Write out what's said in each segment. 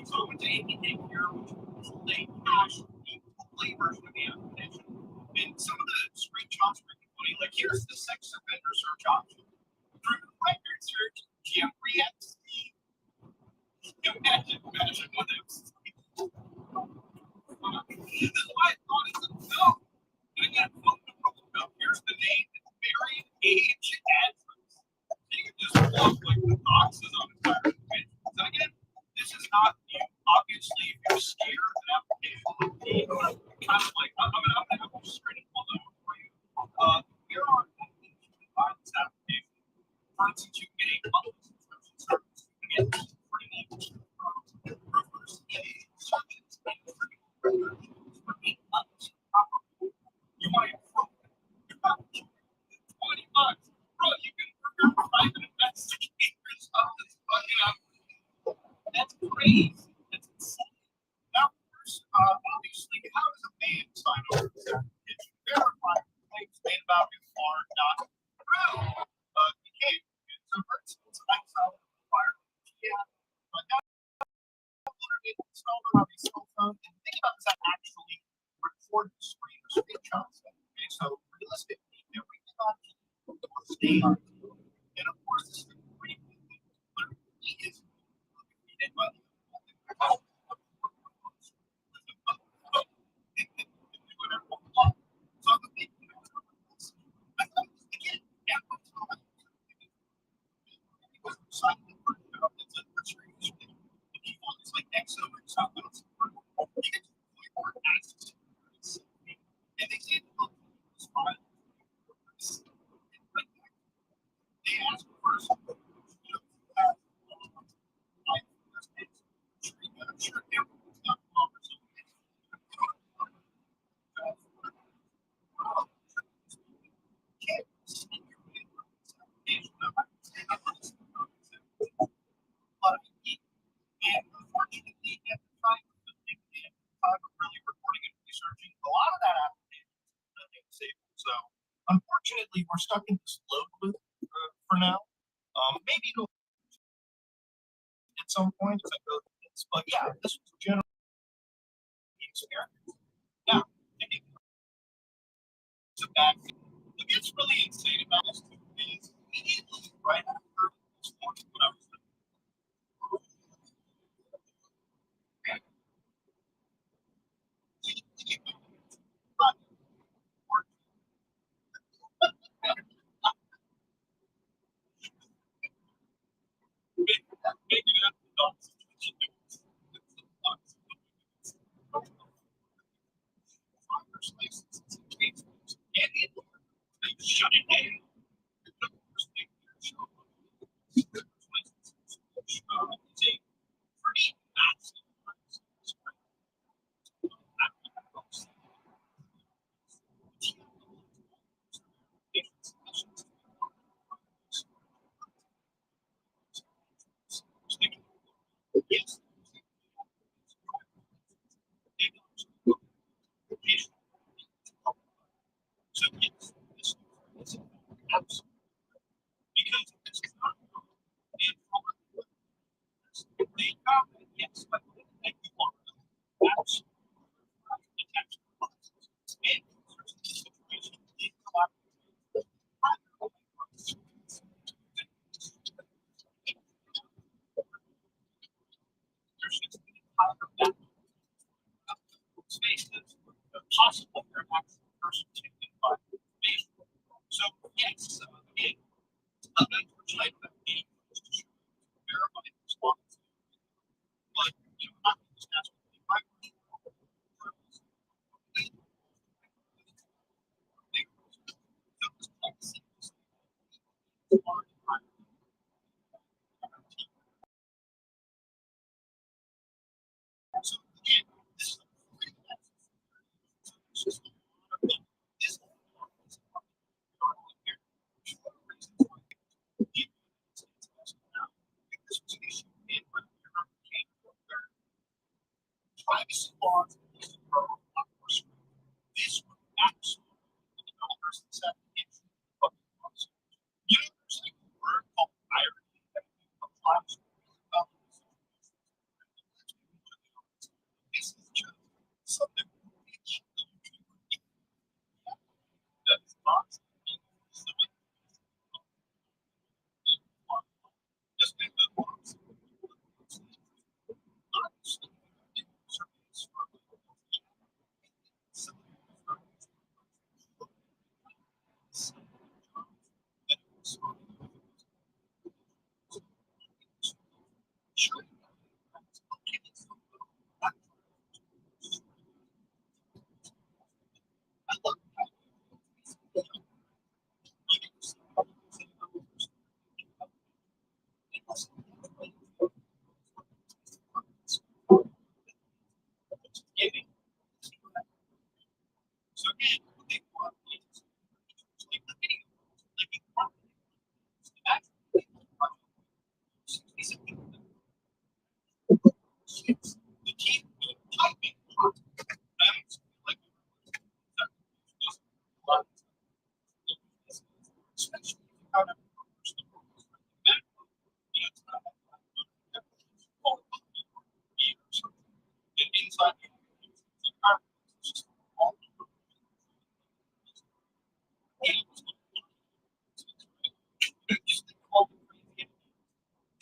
So I went to anything here, which is late cash, the play version of the application. And some of the screenshots are really funny. Like, here's the sex offender search option. Through record search, Jeffrey Epstein. Imagine what that was. This is why I thought it's a no. And I got a phone number. Here's the name, variant, age, address. And you can just plug like the boxes on the fire. So again, this is not new. Obviously, if you're scared of an application, kind of like I'm gonna just straight and pull that out for you. Here are this application. For instance, you can get a monthly subscription service. You can get free roofers, surgeons, and free for 8 months. You might throw $20. Bro, you can your private investigators on this fucking application. That's crazy. That's insane. Now, first, obviously, how does a man sign over to this application? Verify claims made about him are not true. You can't. So, for instance, I saw the fire. Yeah, but now it's installed on a cell phone. And the thing about this, I actually record the screen or screenshots. Okay, so realistically, everything on will stay on. And of course, this is pretty cool. He is defeated by the so the big thing is, I thought, again, every time it was exciting for it's a strange thing. The people is like XO or something else. You get to the point where it asks you, and they say, look, it's fine. They ask first, I'm sure everyone's got offers of and unfortunately, at the time of really reporting and researching, a lot of that application is nothing disabled. So unfortunately, we're stuck in this load loop for now. Maybe it'll at some point as I go through this, but yeah, this was generally the experience. Now, it's a bad thing. What gets really insane about this too is immediately right after this morning when I was shut it down. It's a pretty massive. Yes. So yes, this is absolutely because it's not yes, but you want absolutely attached and situation in space that's possible for an actual person to find information. So yes, again, unfortunately, I don't have any to verify the response. But you know, not just ask my question. So again, this is a free Giving. So again, what they want is like the video, like you want that's the team typing like especially how to inside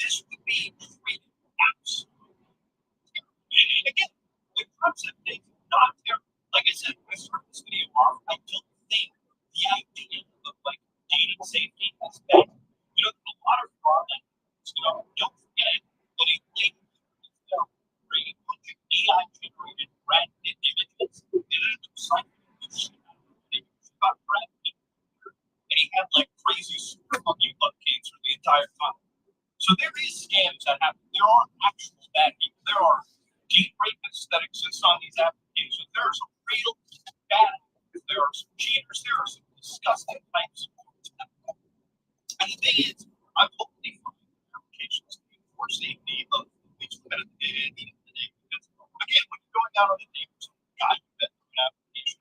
this would be great apps. And again, the concept is not terrible. Like I said, when I started this video off, I don't think the idea of like dating safety is bad. You know, a lot of fraud, don't forget when you link bring a bunch of AI generated random images, it looks like got random and he had like crazy super fucking butt cancer the entire time. So there is scams that happen. There are actual bad people. There are deep rapists that exist on these applications. There are some real bad actors. There are some cheaters. There are some disgusting types. And the thing is, I'm hopefully finding applications for safety of each minute of the day and the end of the day. Because again, when you're going out on a date with some guy you met through an application,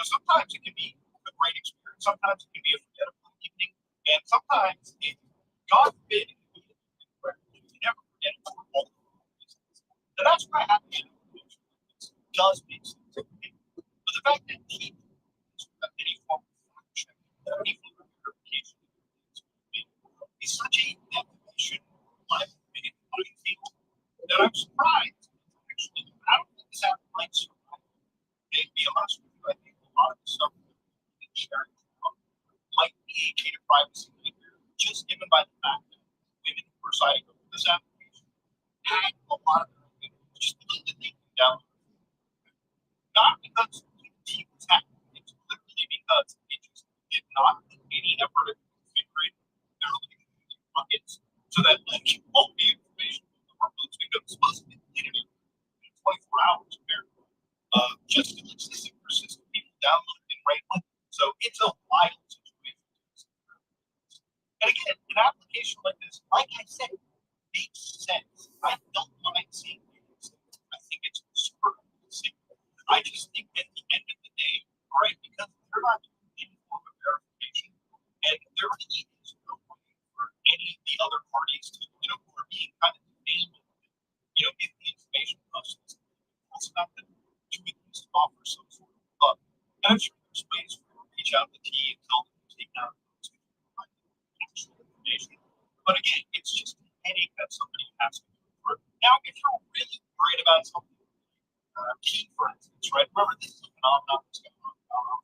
sometimes it can be a great experience. Sometimes it can be a forgettable evening. And sometimes it, God forbid, it can be you never forget it for all the reasons. And that's why I have to does make sense. But the fact that he any form of fact check, any form of verification is such a definition of life that I'm surprised. Actually, I don't think this app might survive. To be honest with you, I think a lot of the stuff that sharing might be a data privacy nightmare, just given by the fact that women who are signing up for this application had a lot of them just because they can download. Not because the team was hacked, it's literally because it just did not put any effort into configuring their buckets so that like all the information from the workloads becomes supposed to be deleted in 24 hours just to consistent persistent people download and write one. So it's a wild situation. And again, an application like this, like I said, makes sense. I don't mind seeing it. I think it's super safe. I just think at the end of the day, all right, because they're not doing any form of verification, and there really is no way for any of the other parties to, who are being kind of named, get the information process. It's not that to at least offer some sort of bug. And I'm sure there's ways for you to reach out to T and tell them to take down actual information. But again, it's just a headache that somebody has to go through. Now, if you're really worried about something, Key, for instance, right? Remember, this is a phenomenon that's going on.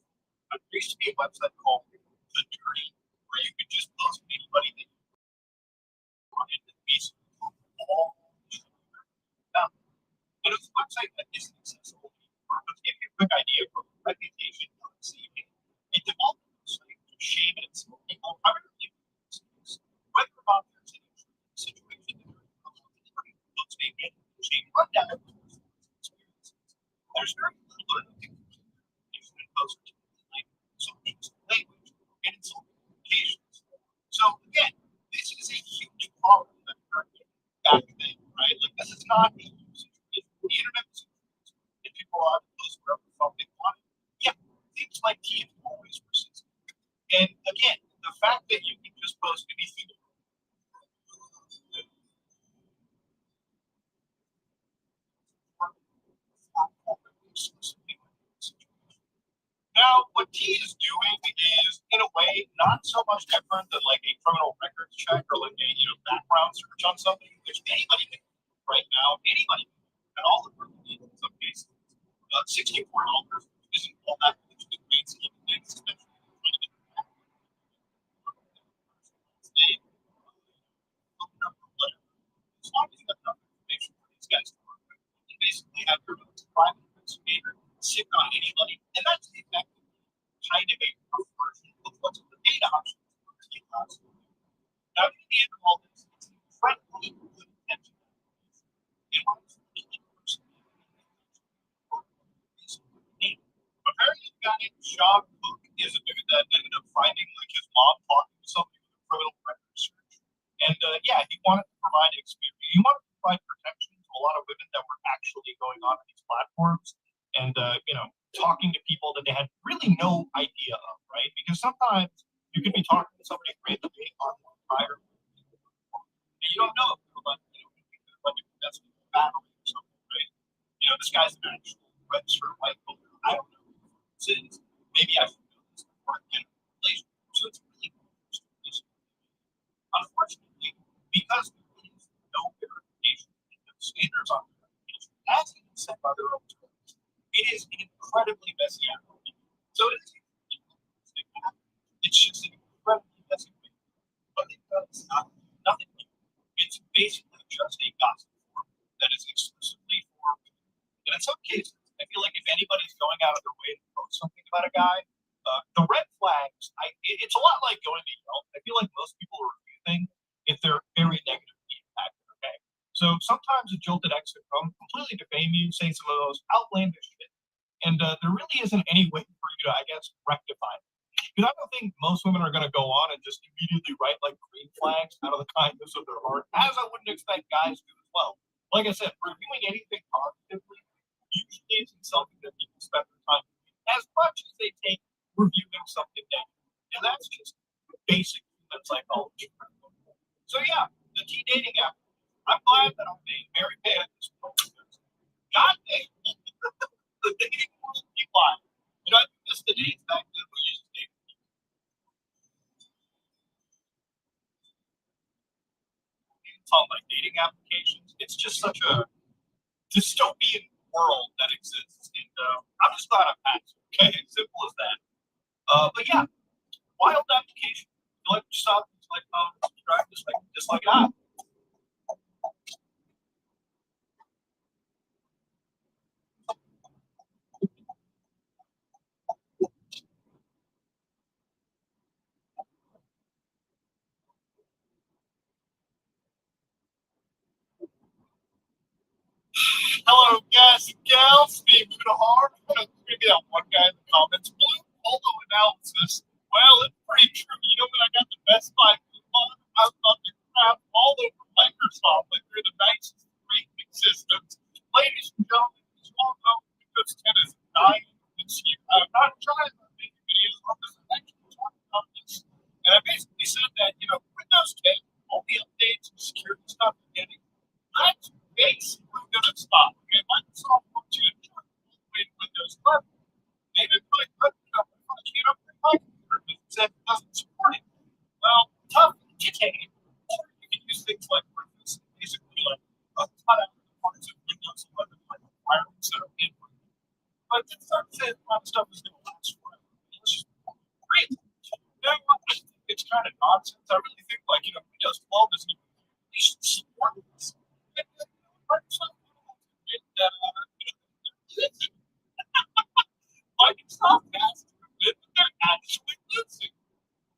There used to be a website called The Dirty, where you could just post anybody that you wanted to basically all down. And it's a website that isn't accessible anymore. But to give you a quick idea from reputation on CV, it developed a website to shame and insult people. I'm going to give you this. Whether or not there's an situation that you're in, looks maybe a shame rundown. There's very little information that goes into language and insult communications. So again, this is a huge problem that we're back then, right? Like this is not a usage. The internet was if people are post wherever the fuck they want. Yeah, things like T have always persisted. And again, the fact that you can just post anything. Now, what T is doing is, in a way, not so much different than like a criminal records check or like a background search on somebody, which anybody can do right now. Anybody can do, and all the work in some cases. $64 isn't all that much to great scheme of things, especially name, phone number, whatever. As long as you have enough information for these guys to work with, you basically have your own private investigator sit on anybody, and that's the effect kind of a version of what's the data options. Now, at the end of all this, it's you wanted to provide experience, you wanted to provide protection to a lot of women that were actually going on these platforms and talking to people that they had really no idea of, right? Because sometimes you could be talking to somebody randomly on prior, and you don't know if they're like that's battery or something, right? This guy's an actual registered white collar. I don't know who this is. Maybe I should know this before I get a relationship. So it's really interesting. Unfortunately, because there is no verification and no standards on verification, as even said by their own terms, it is an incredibly messy application. So it's just an incredibly messy thing. But it does nothing new. It's basically just a gossip forum that is exclusively for women. And in some cases, I feel like if anybody's going out of their way to post something about a guy, the red flags, it's a lot like going to Yelp. I feel like most people review things if they're very negatively impacted, okay? So sometimes a jilted ex could come completely defame you, say some of those outlandish shit. And there really isn't any way for you to, I guess, rectify it. Because I don't think most women are going to go on and just immediately write like green flags out of the kindness of their heart, as I wouldn't expect guys to as well. Like I said, reviewing anything positively usually isn't something that people spend their time doing as much as they take reviewing something negative. And that's just basic human psychology. So yeah, the teen dating app. I'm glad that I'm being very bad at this point. God dang, the dating world be wild. I miss the days back then we used to date. It's on like dating applications. It's just such a dystopian world that exists. And I'm just glad I'm past it. Okay, simple as that. But yeah, wild application. You like yourself, like subscribe, just like that. Hello, guys and gals. Steve Hard. Maybe that one guy in the comments. Blue polo analysis. Well, it's pretty true. When I got the Best Buy coupon, I was about to crap all over Microsoft. Like they're the nicest rating systems. Ladies and gentlemen, you all know Windows 10 is dying this year. I'm not trying to make videos on this. I'm actually talking about this. And I basically said that, Windows 10, all the updates and security stuff are getting, that's basically going to stop. Okay, Microsoft wants you to join Windows 11. They've been really putting up. I can't upgrade my computer because it said it doesn't support it. Well, tough to take. Or you can use things like Windows, basically like cut out the parts of Windows 11 like requirements that are in. But this starts saying a lot of stuff is going to last forever. It's just great. I think it's kind of nonsense. I really think Windows 12 is going to at least support this. Microsoft Microsoft has to admit that they're actually losing.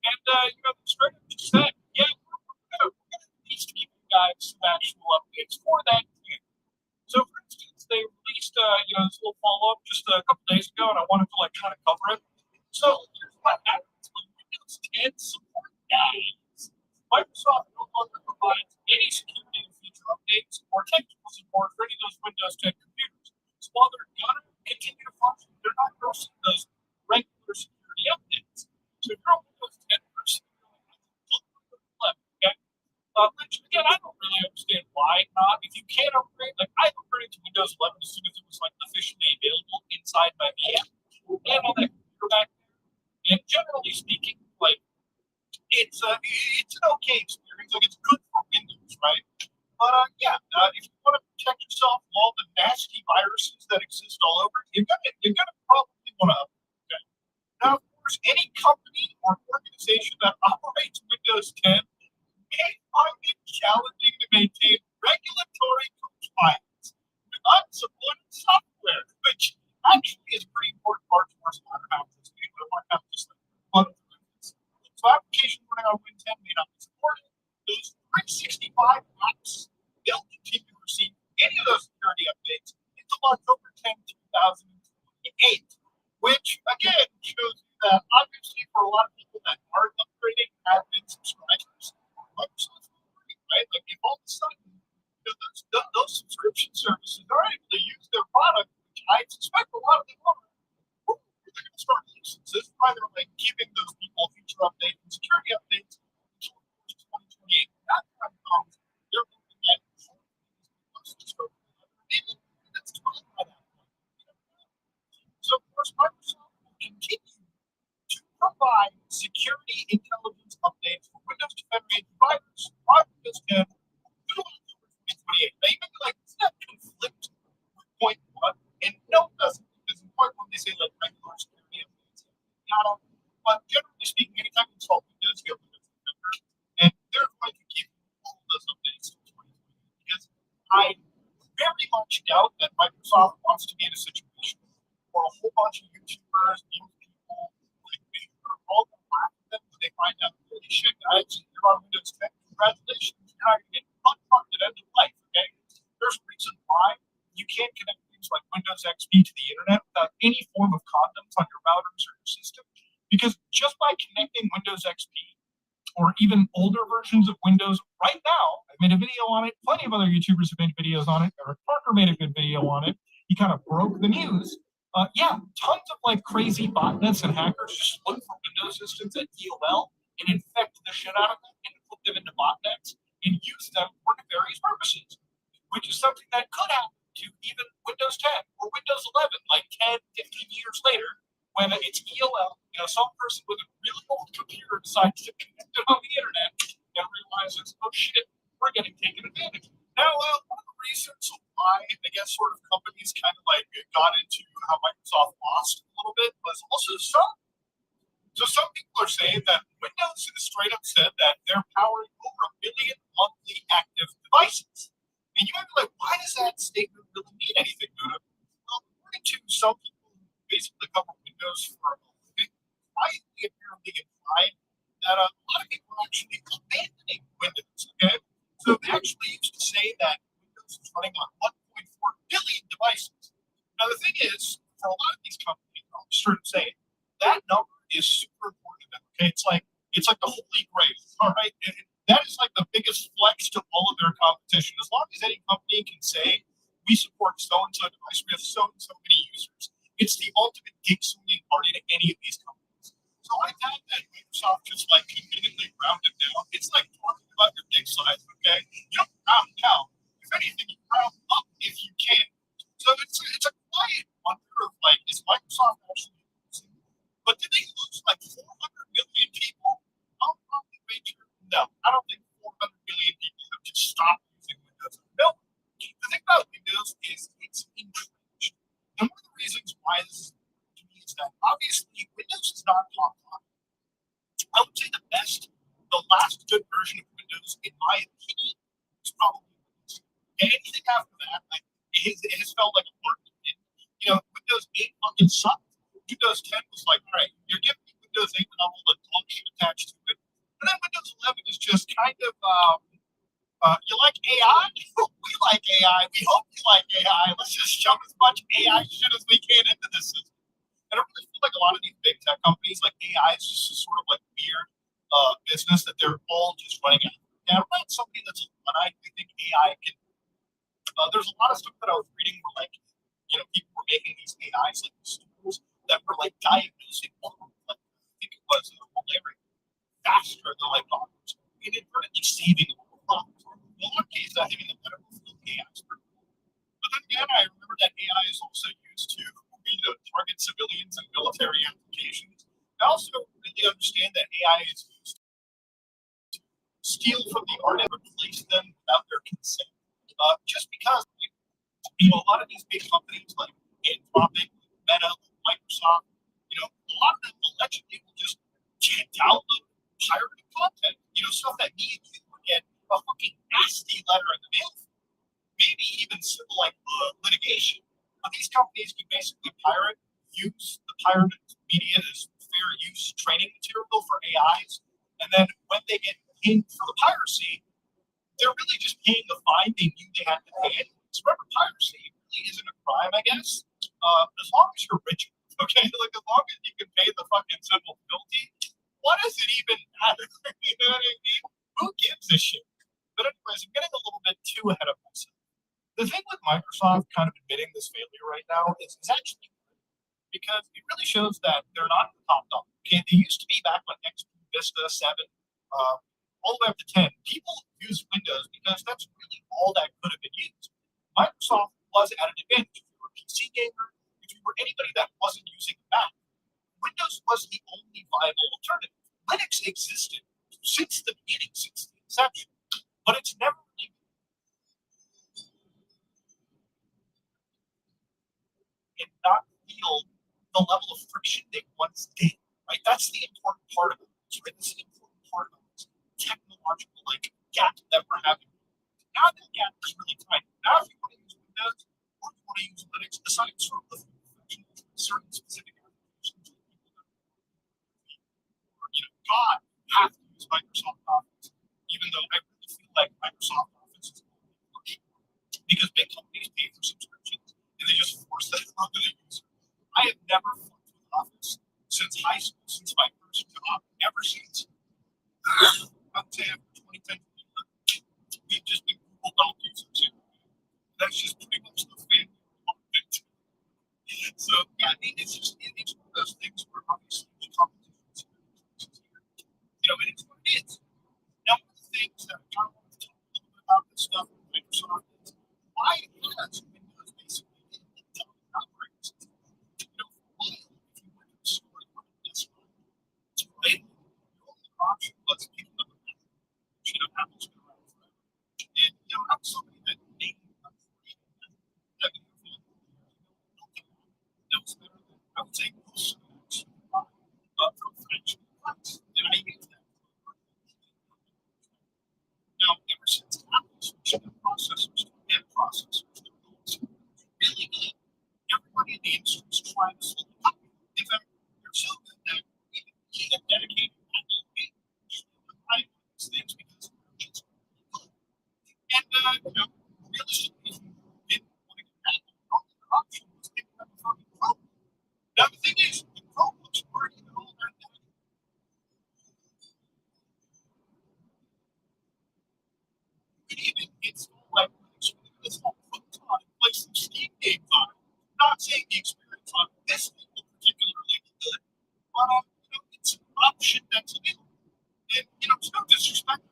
And the straight up just said, yeah, we're gonna at least give you guys some actual updates for that game. So for instance, they released this little follow-up just a couple days ago, and I wanted to kind of cover it. So here's what happens when Windows 10 support dies. Microsoft no longer provides any security and feature updates or technical support for any of those Windows 10 computers. So while they're gonna continue to function, they're not going to see those regular security updates. So if you're on Windows 10 version, left, okay? Which again, I don't really understand why not. If you can't upgrade, like I upgraded to Windows 11 as soon as it was officially available inside my VM and on that computer back there. And generally speaking, it's an okay experience. Like it's good for Windows, right? But if you want to protect yourself from all the nasty viruses that exist all over, you're gonna probably want to upgrade. Okay? Now, of course, any company or organization that operates Windows 10 may find it challenging to maintain regulatory compliance with unsupported software, which actually is a pretty important part of our slaughterhouses. We don't want to have just fun with this. So applications running on Win 10 may not be supported. Those 365 apps they'll continue to receive any of those security updates until October 10, 2028, which again shows you that obviously for a lot of people that aren't upgrading have been subscribers, Microsoft's free, right? right? Like if all of a sudden those subscription services are able to use their product, which I suspect a lot of them are, they're going to start licenses, either like giving those people feature updates and security updates until 2028. That time comes, they're looking at maybe that's 12 by that point. So of course Microsoft will continue to provide security intelligence updates for Windows 10 providers on Windows 10 through October 2028. Now you may be like, does that conflict with point one? And no, it doesn't. Because in point one they say like regular security updates, yada. But generally speaking, anytime you install Windows, you have Windows Defender, and they're going to give you all of those updates in 2028. Because I very much doubt that Microsoft wants to be in a situation where a whole bunch of YouTubers, news people, like me, all the laugh at them when they find out, holy shit, guys, you're on Windows 10. Congratulations, you're not going to get unfunded end of life, okay? There's a reason why you can't connect things like Windows XP to the internet without any form of condoms on your routers or your system. Because just by connecting Windows XP or even older versions of Windows right now, I made a video on it. Plenty of other YouTubers have made videos on it. Eric Parker made a good video on it. He kind of broke the news. Tons of like crazy botnets and hackers just look for Windows systems at DOL and infect the shit out of them and put them into botnets and use them for nefarious purposes, which is something that could happen to even Windows 10 or Windows 11, like 10, 15 years later, when it's EOL, some person with a really old computer decides to connect it on the internet and realizes, oh shit, we're getting taken advantage of. Now, one of the reasons why, I guess, sort of companies kind of like got into how Microsoft lost a little bit was also some people are saying that Windows has straight up said that they're powering over 1 billion monthly active devices. And you might be like, why does that statement really mean anything, Buddha? Well, according to some people who basically cover Windows for a living, quietly apparently implied that a lot of people are actually abandoning Windows, okay? So they actually used to say that Windows is running on 1.4 billion devices. Now, the thing is, for a lot of these companies, I'll just sort of say, that number is super important to them, okay? It's like the holy grail, all right? That is like the biggest flex to all of their competition. As long as any company can say, we support so-and-so device, we have so-and-so many users, it's the ultimate dick swinging party to any of these companies. So I doubt that Microsoft just like conveniently rounded down. It's like talking about your dick size, okay? You don't round down. If anything, you round up if you can. So it's a quiet wonder of like, is Microsoft actually losing? But did they lose like 400 million people? I'll probably wager no. I don't think 400 million people have just stopped using Windows. No. The thing about Windows is it's entrenched. And one of the reasons why this is to me is that obviously Windows is not top line. I would say the last good version of Windows, in my opinion, is probably Windows. And anything after that, it has felt like a market. Windows 8 fucking sucked. Windows 10 was like, all right, you're giving me Windows 8 and all the dog shit attached to it. And then Windows 11 is just kind of, you like AI? We like AI. We hope you like AI. Let's just shove as much AI shit as we can into this system. And I really feel like a lot of these big tech companies, like AI is just a sort of like weird business that they're all just running after. And I'm not somebody that's, and I think AI can, there's a lot of stuff that I was reading where like, people were making these AIs, like these tools that were like diagnosing, like, I think it was malaria faster than like doctors, inadvertently saving a lot of lives. In one case, I think in the medical field, AI is pretty cool. But then again, I remember that AI is also used to, target civilians and military applications. I also really understand that AI is used to steal from the art and replace them without their consent. Just because, a lot of these big companies like Anthropic, Meta, Microsoft, a lot of them allegedly will just download pirated content, stuff that me and you would get a fucking nasty letter in the mail for. Maybe even civil like litigation. But these companies can basically use the pirated media as fair use training material for AIs. And then when they get pinged for the piracy, they're really just paying the fine they knew they had to pay. So remember, piracy really isn't a crime, I guess, as long as you're rich. Okay, like as long as you can pay the fucking civil penalty, what does it even matter? You know what I mean? Who gives a shit? But anyways, I'm getting a little bit too ahead of myself. The thing with Microsoft kind of admitting this failure right now is actually good because it really shows that they're not the top dog. Okay, they used to be back when XP, Vista, 7, all the way up to 10. People use Windows because that's really all that could have been used. Microsoft was at an advantage. If you were a PC gamer, if you were anybody that wasn't using a Mac, Windows was the only viable alternative. Linux existed since the beginning, since the inception, but it's never really did not feel the level of friction they once did. Right? That's the important part of it. Right? This is the important part of this technological gap that we're having. Now that gap is really tiny. Now if you want to use Windows or you want to use Linux, aside from the certain specific applications that people that God have to use Microsoft Office, even though I really feel like Microsoft Office is because big companies pay for subscriptions and they just force that onto the user. I have never fucked with Office since high school, since my first job, ever since. I'd say after 2010, we've just been Google Doc users. That's just pretty much the family of it. So yeah, it's one of those things where obviously the competition is here. And it's what it is. Now, one of the things that I kind of want to talk a little bit about this stuff with Microsoft is why has Windows basically been the operating system? For a while, if you went to the store and wanted this one, right, your only option was picking up a Mac. Apple's been around forever. And, I'm somebody that made that was better than, I would say, most Macs from financial advice. And I use that. Now, ever since Apple switched their processors to M processors, they're really good. Everybody in the industry is trying to slowly copy them. In fact, they're so good that even being a dedicated Apple usually buy these things because they're just really good. And, realistically, if you didn't want to get Apple, the only other option was picking up a fucking Chrome. Now, the thing is, the Chromebooks weren't even all that bad. You could even install Linux with this whole Proton and play some Steam games on it. I'm not saying the experience on this thing will particularly be good, but it's an option that's available. And it's no disrespect.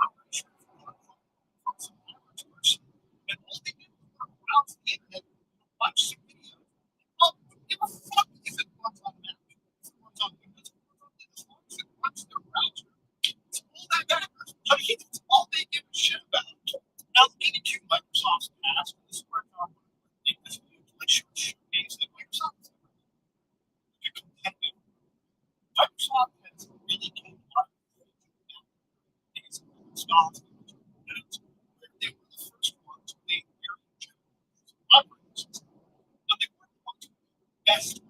I'm pretty sure if you want to from some average person, and all they do is work around the internet, watch some videos. Well, give a fuck if it runs on Mac, if it runs on Windows, if it runs on Linux, as long as it runs their browser. It's all that matters. I mean, it's all they give a shit about. Now, looking into Microsoft's past, this is where I think this will showcase that Microsoft is a competitive. Microsoft has really came up with these styles where they were the first ones to make very general operating system. But they weren't the ones who were the best.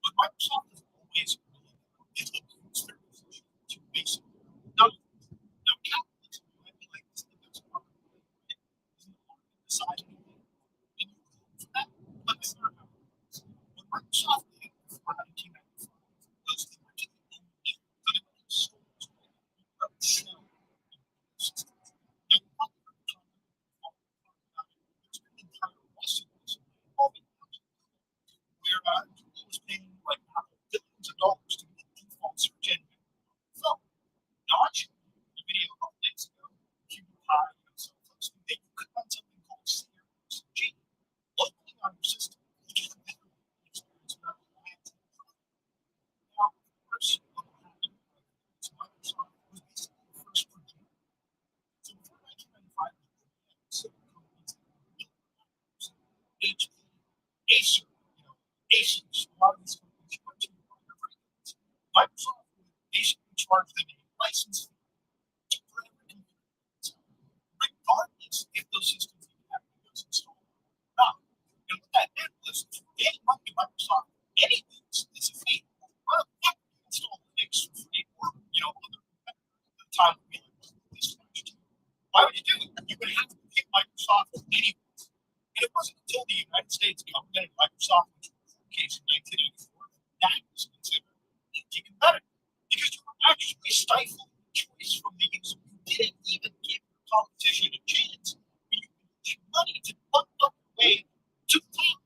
But Microsoft has always really it's abused their position to basically done. Now, capitalism might be like this, that there's a market, isn't a market deciding anything, and you vote for that, but that's not how it works. What Microsoft did before 1995 was they went to the only, so they went to the stores where you could sell systems. Now, you probably heard John talk about it. There's been an entire lawsuit recently involving where Google was paying like billions of dollars to be the default search engine on the phone. Now, I showed you a video a couple days ago, PewDiePie, some folks knew that you could run something called CRG locally on your system, which is a better experience without reliance on the phone. Now, of course, what will happen is Microsoft was basically the first producer. So before 1995, so companies like HP, Acer, Asus, a lot of these companies went to Microsoft would basically charge them a license fee for every computer, regardless if those systems even have Windows installed or not. And what that meant was if you gave money to Microsoft anything, it's a fee. Well, yeah, you install Linux for free or other competitors at the time would be like this much. Why would you do it? You would have to pick Microsoft anyways. And it wasn't until the United States government and Microsoft, which was the case in 1984, that was considered anti-competitive because you were actually stifling the choice from the user. You didn't even give the competition a chance. You need money to plug up your way to the team.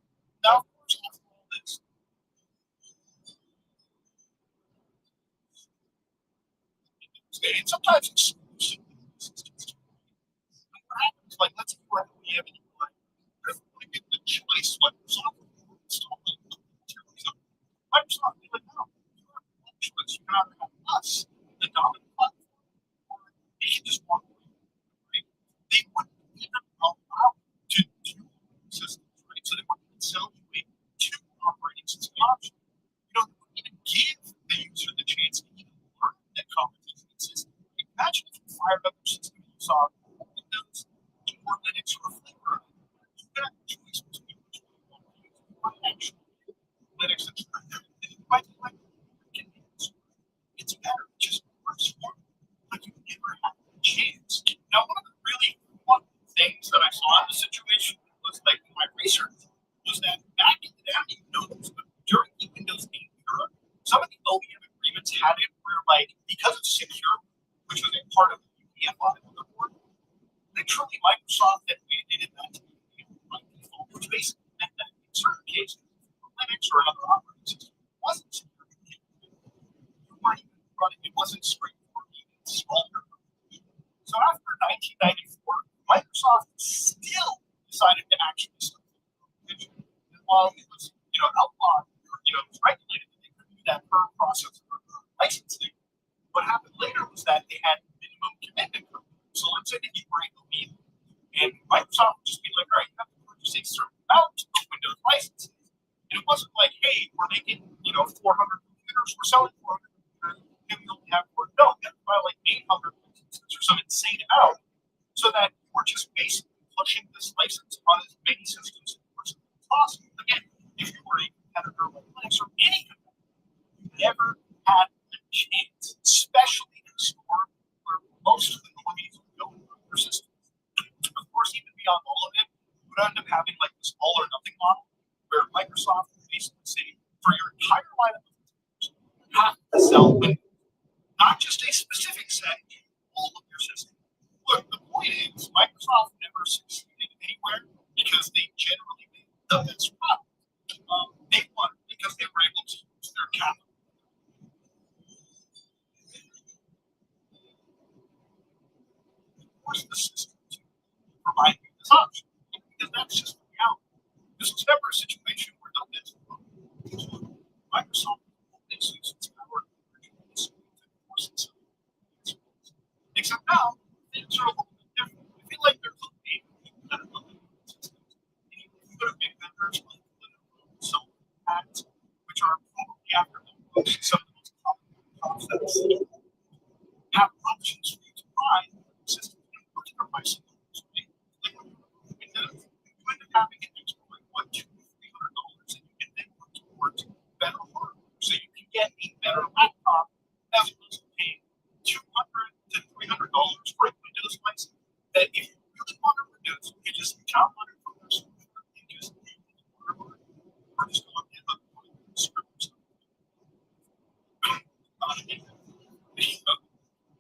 Now, of course, after all this, and sometimes exclusive. What happens, like, let's say we're at the end, if we get the choice, what software we're installing, Microsoft be like, no, you have one choice. You can either have us, the dominant platform, or they can just walk away. Right? They wouldn't even allow to do systems, right? So they wouldn't even sell you a two operating system option. They wouldn't even give the user the chance to even learn that competition system. Imagine if you fired up your system and you saw Windows or Linux or a flavor. You got a choice between which one you want to use. Or actually Linux and it might be like it's better, it just works for you. But you never had the chance. Now, one of the really fun things that I saw in the situation was like in my research was that back in the day, I didn't even know this, but during the Windows 8 era, some of the OEM agreements had it where, like, because it's secure, which was a part of the UEFI motherboard, literally Microsoft had mandated that to be by default, which basically meant that in certain cases, Linux or another operating system wasn't secure. You weren't even running, it wasn't straightforward, even smaller. So after 1994, Microsoft still decided to actually start competition. And while it was, outlawed, or, it was regulated that they could do that per process of licensing, what happened later was that they had minimum commitment. So let's say that you were a lead, and Microsoft would just be like, all right, you have to purchase a certain amount of Windows licenses. And it wasn't like, hey, we're making, 400 computers, we're selling 400 computers, and we only have four. No, you have to buy like 800 licenses or some insane amount, so that we're just basically pushing this license on as many systems as possible. Again, if you were a competitor like Linux or any competitor, you never had a chance, especially in a store where most of the normies would go through your system. Of course, even beyond all of it, you would end up having like this all or nothing model where Microsoft would basically say, for your entire line of computers, you have to sell Windows, not just a specific set, all of your systems. Look, the point is, Microsoft never succeeded anywhere because they generally made the best product. They won because they were able to use their capital. Force the system to provide you this option, because that's just the reality. This was never a situation where the Microsoft makes use of its power to force itself. Except now, things are a little bit different. I feel like there's a big competitive systems. You go to big vendors like some patents, which are probably after the most, some of the most common concepts have options for you to buy systems in particular by some of those. Like Windows, you end up having an extra like $200-$300, and you can then put towards better hardware. So you can get a better laptop as opposed to paying $200 to $300 for a Windows license. That if you really wanted Windows, you could just download it from their software and just use it or just go up and look for the scripts.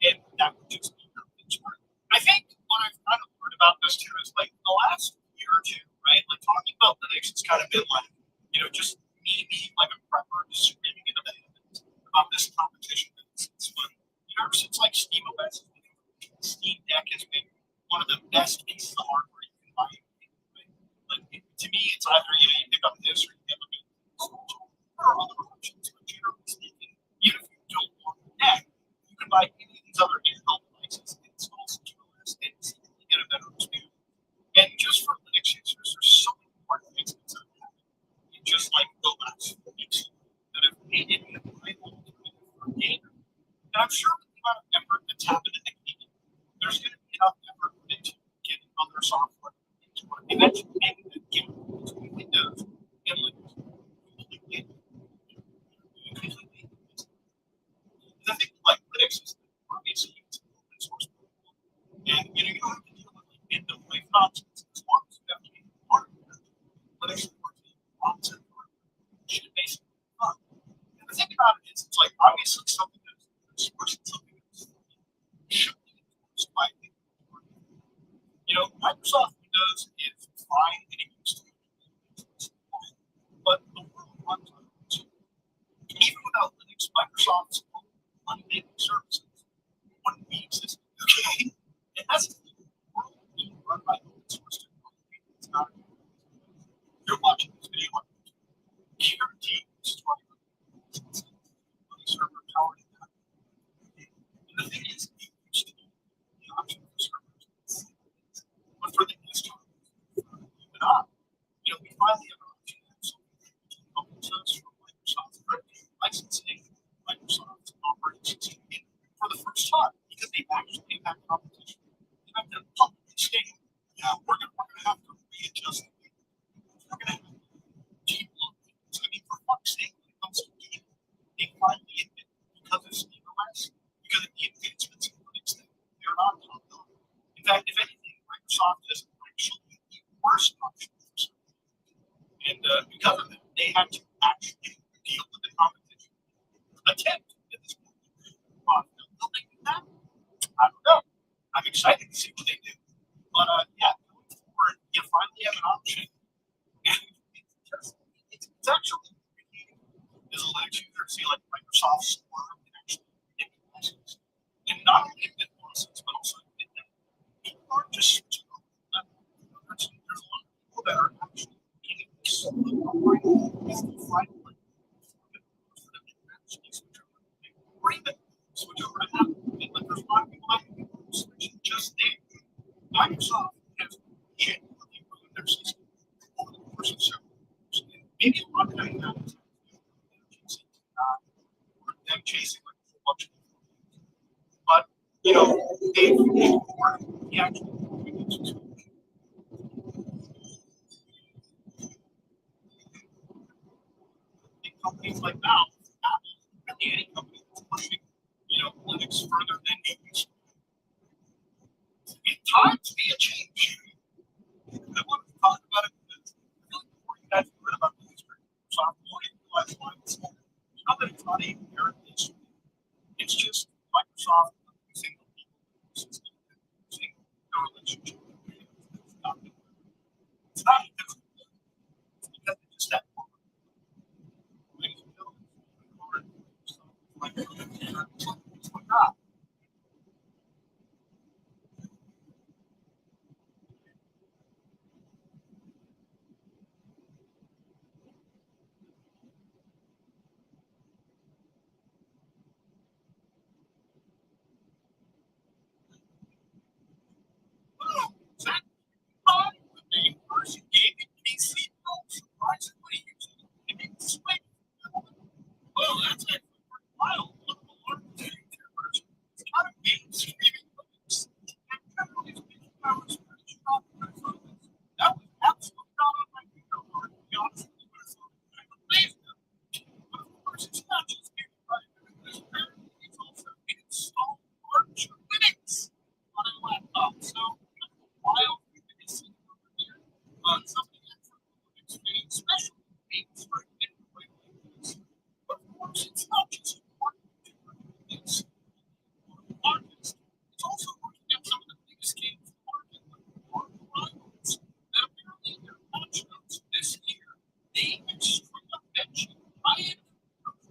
And that would just be your things. I think what I've kind of learned about this too is like the last year or two, right? Like talking about Linux, it's kind of been like, just me being like a prepper, just screaming into the heavens about this competition. It's fun. Ever since like Steam OS, Steam Deck has been one of the best pieces of hardware you can buy. Right? Like to me, it's either you pick up this or you pick up it. There are other options, but generally speaking, even if you don't want the deck, you can buy any of these other handheld devices, install SteamOS, and seemingly get a better experience. And just for Linux users, there's so many more things that happen in just like the last weeks that have made it a viable alternative for a gamer. And I'm sure with the amount of effort that's happened in the community, there's going to be enough effort into getting other software into it. Eventually, making the game between Windows and Linux completely. The thing like Linux is obviously it's an open source protocol. And you don't have to deal with like end of life nonsense as long as you have to be part of it. Linux supports the concept should basically be fun. And the thing about it is it's like obviously something that's supports something that should be enforced by Microsoft Windows is fine and it used to be, but the world runs on it too. Even without Linux, Microsoft's unnamed services wouldn't be existing. Okay, it has a world being run by open source technology. It's not. You're watching this video on YouTube. Guaranteed, this is why you're server powered in that. And the thing is, it used to be the option for servers, but for the desktop, even up, we finally have an option to have something open source from Microsoft licensing, Microsoft operating system for the first time because they actually have competition. They have to publicly state, yeah, we're going to have to readjust. We're going to have to keep looking. So, I mean, for fuck's sake, when it comes to gaming, they finally admit because of SteamOS, because of the advancements in Linux, that they're not top dog. In fact, if anything, Microsoft is actually the worst option for servers. And because of that, they have to actually deal with the competition. Attempt at this point. Will they do that? I don't know. I'm excited to see what they do. But yeah, going forward, you finally have an option. And it's actually really as a Linux user to see like Microsoft Store and actually get license. And not only get license, but also get that people aren't just switching over. There's a lot of people that are actually getting this is the final one for them to actually switch over. Or even switch over to Apple. And like there's a lot of people that can switch just there. Microsoft has genuinely ruined their system over the course of several years. And maybe a lot of that happens or them chasing like a whole bunch of people. But they've ignored the actual big companies like Apple, really any company that's pushing, Linux further than they used to. It's time to be a change. I wanted to talk about it because really before you guys read about the history of Microsoft, you only realize why it's not that it's not a inherent issue. It's just Microsoft using the people system, using the relationship. It's not because it's because it's just that one. It's not. The main person gaming PC surprisingly using gaming swing. Well, that's actually pretty wild. Look at the large version. It's not a game streaming, but it's generally speaking, I was pretty shocked when I saw this. That was absolutely not on my radar, to be honest with you. I saw it, I was amazed at it. But of course, it's not just gaming, right? Because apparently it's also installed large Linux on a laptop. So, wild thing to see over here. Something that's extreme special things for getting away like this. But of course, it's not just important to things markets. It's also looking at some of the biggest games in the market, like War Rivals, that apparently their launch notes this year, they straight up mentioned high-end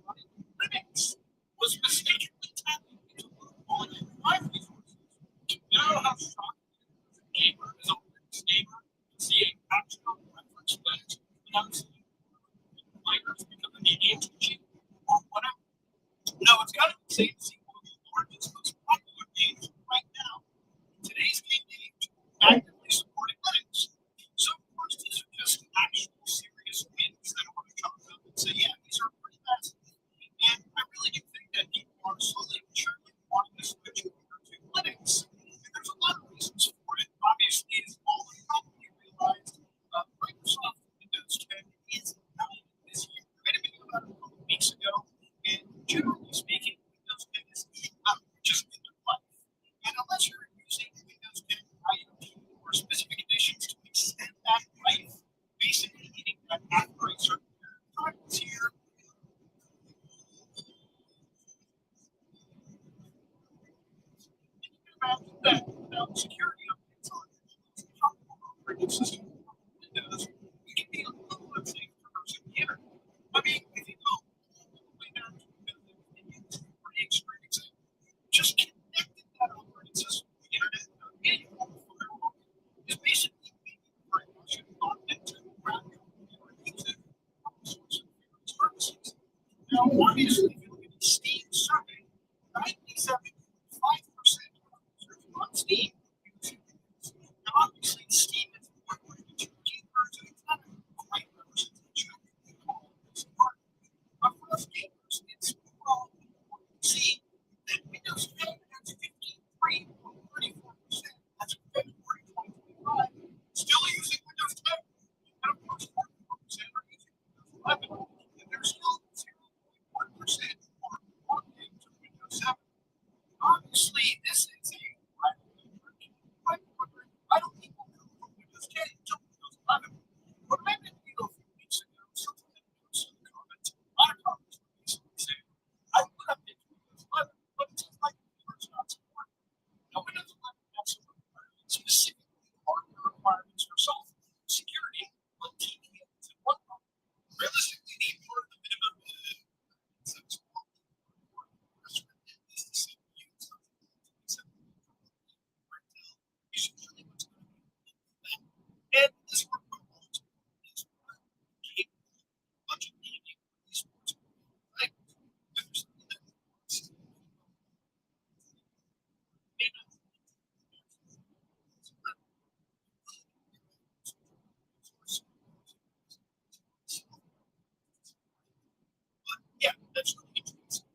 running Linux was mistakenly tapping into low-quality drive resources. You know how shocking it is as a gamer, as a Linux gamer, to see a actual reference list without seeing players because of the ATG or whatever. No, it's kind of insane to see one of the largest, most popular games right now in today's game age actively supporting Linux. So, of course, these are just actual serious wins that I want to chalk up and say, yeah, these are pretty massive. And I really do think that people are slowly but surely wanting to switch over to Linux. And there's a lot of reasons for it. Obviously, as all of you probably realized, Microsoft Windows 10 is dying this year. I made a video about it a couple of weeks ago, and generally speaking, Windows 10 is just end of life. And unless you're using Windows 10 IoT or system does, it can be a little unsafe for those who can. I mean, if you go all the way down to the pretty extreme example, just connecting that operating system to the internet without any form of firewall is basically making pretty much an authentic ground computer using open source services. Now, obviously, if you look at the Steam survey, 97.5% of users on Steam use it. Now, obviously, Steam is one way to two gamers, and it's not a quite representation of all of this part. But for us gamers, it's overall important to see that Windows 10 has 53 or 34% as of February 2025 still using Windows 10. And of course, 44% are using Windows 11. And there's still 0.1% who are logged into Windows 7. Obviously, this is a I don't think we'll go from Windows 10 to Windows 11. But I met Leo a few weeks ago, something that some comments, a lot of comments were basically saying, I would have been to Windows 11, but it seems like it's not supported. Now, Windows 11 has some requirements, specifically hardware requirements for software security, like TPMs and whatnot. Realistically, the part of the minimum is the same use of you should really what's going to be and this work proposal is capable of budget gaming esports. Like, there's something that may not but yeah, that's really interesting.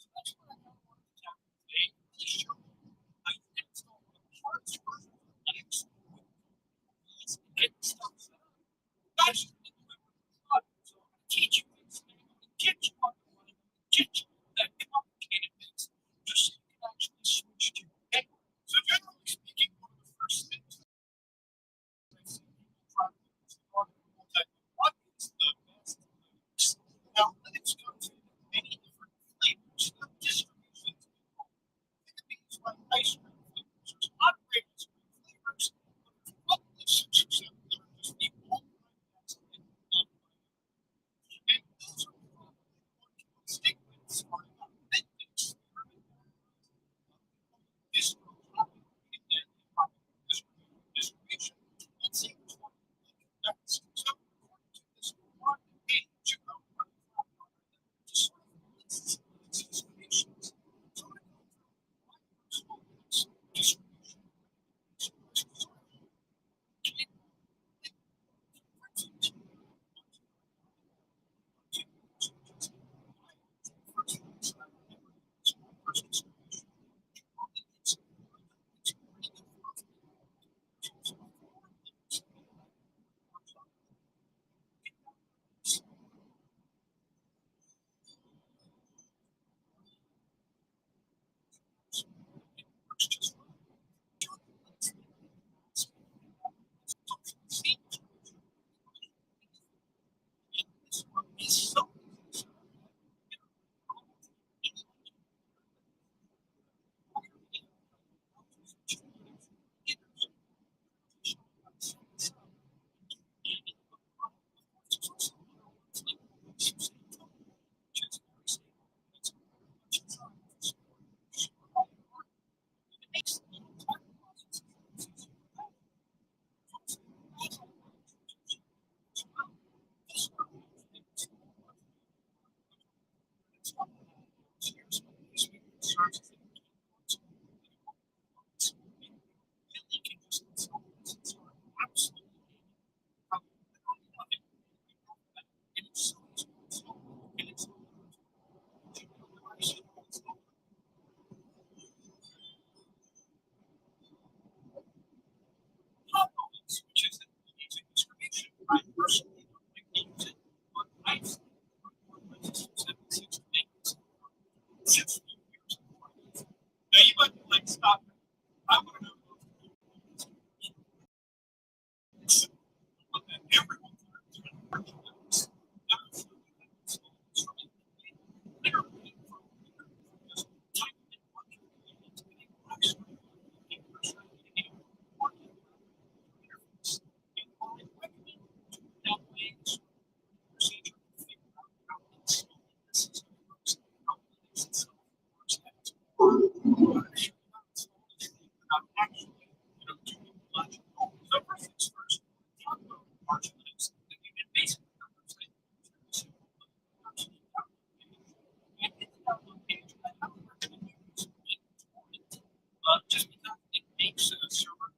So that's what I kind of wanted to tackle today. Really show you how you can install one of the hardest versions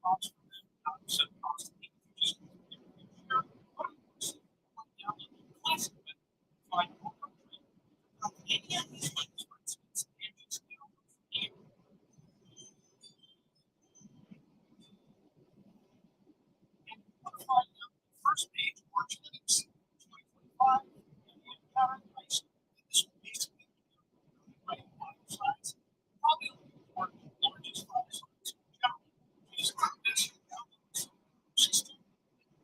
cost for them, not set cost. Just classic, find more country. Any of these things, for instance, and just here. And you want to find out the first page, March 2025, and the entire place. This will basically be writing bottom sides. Probably looking for the largest file size in general. You just click this, you download the system,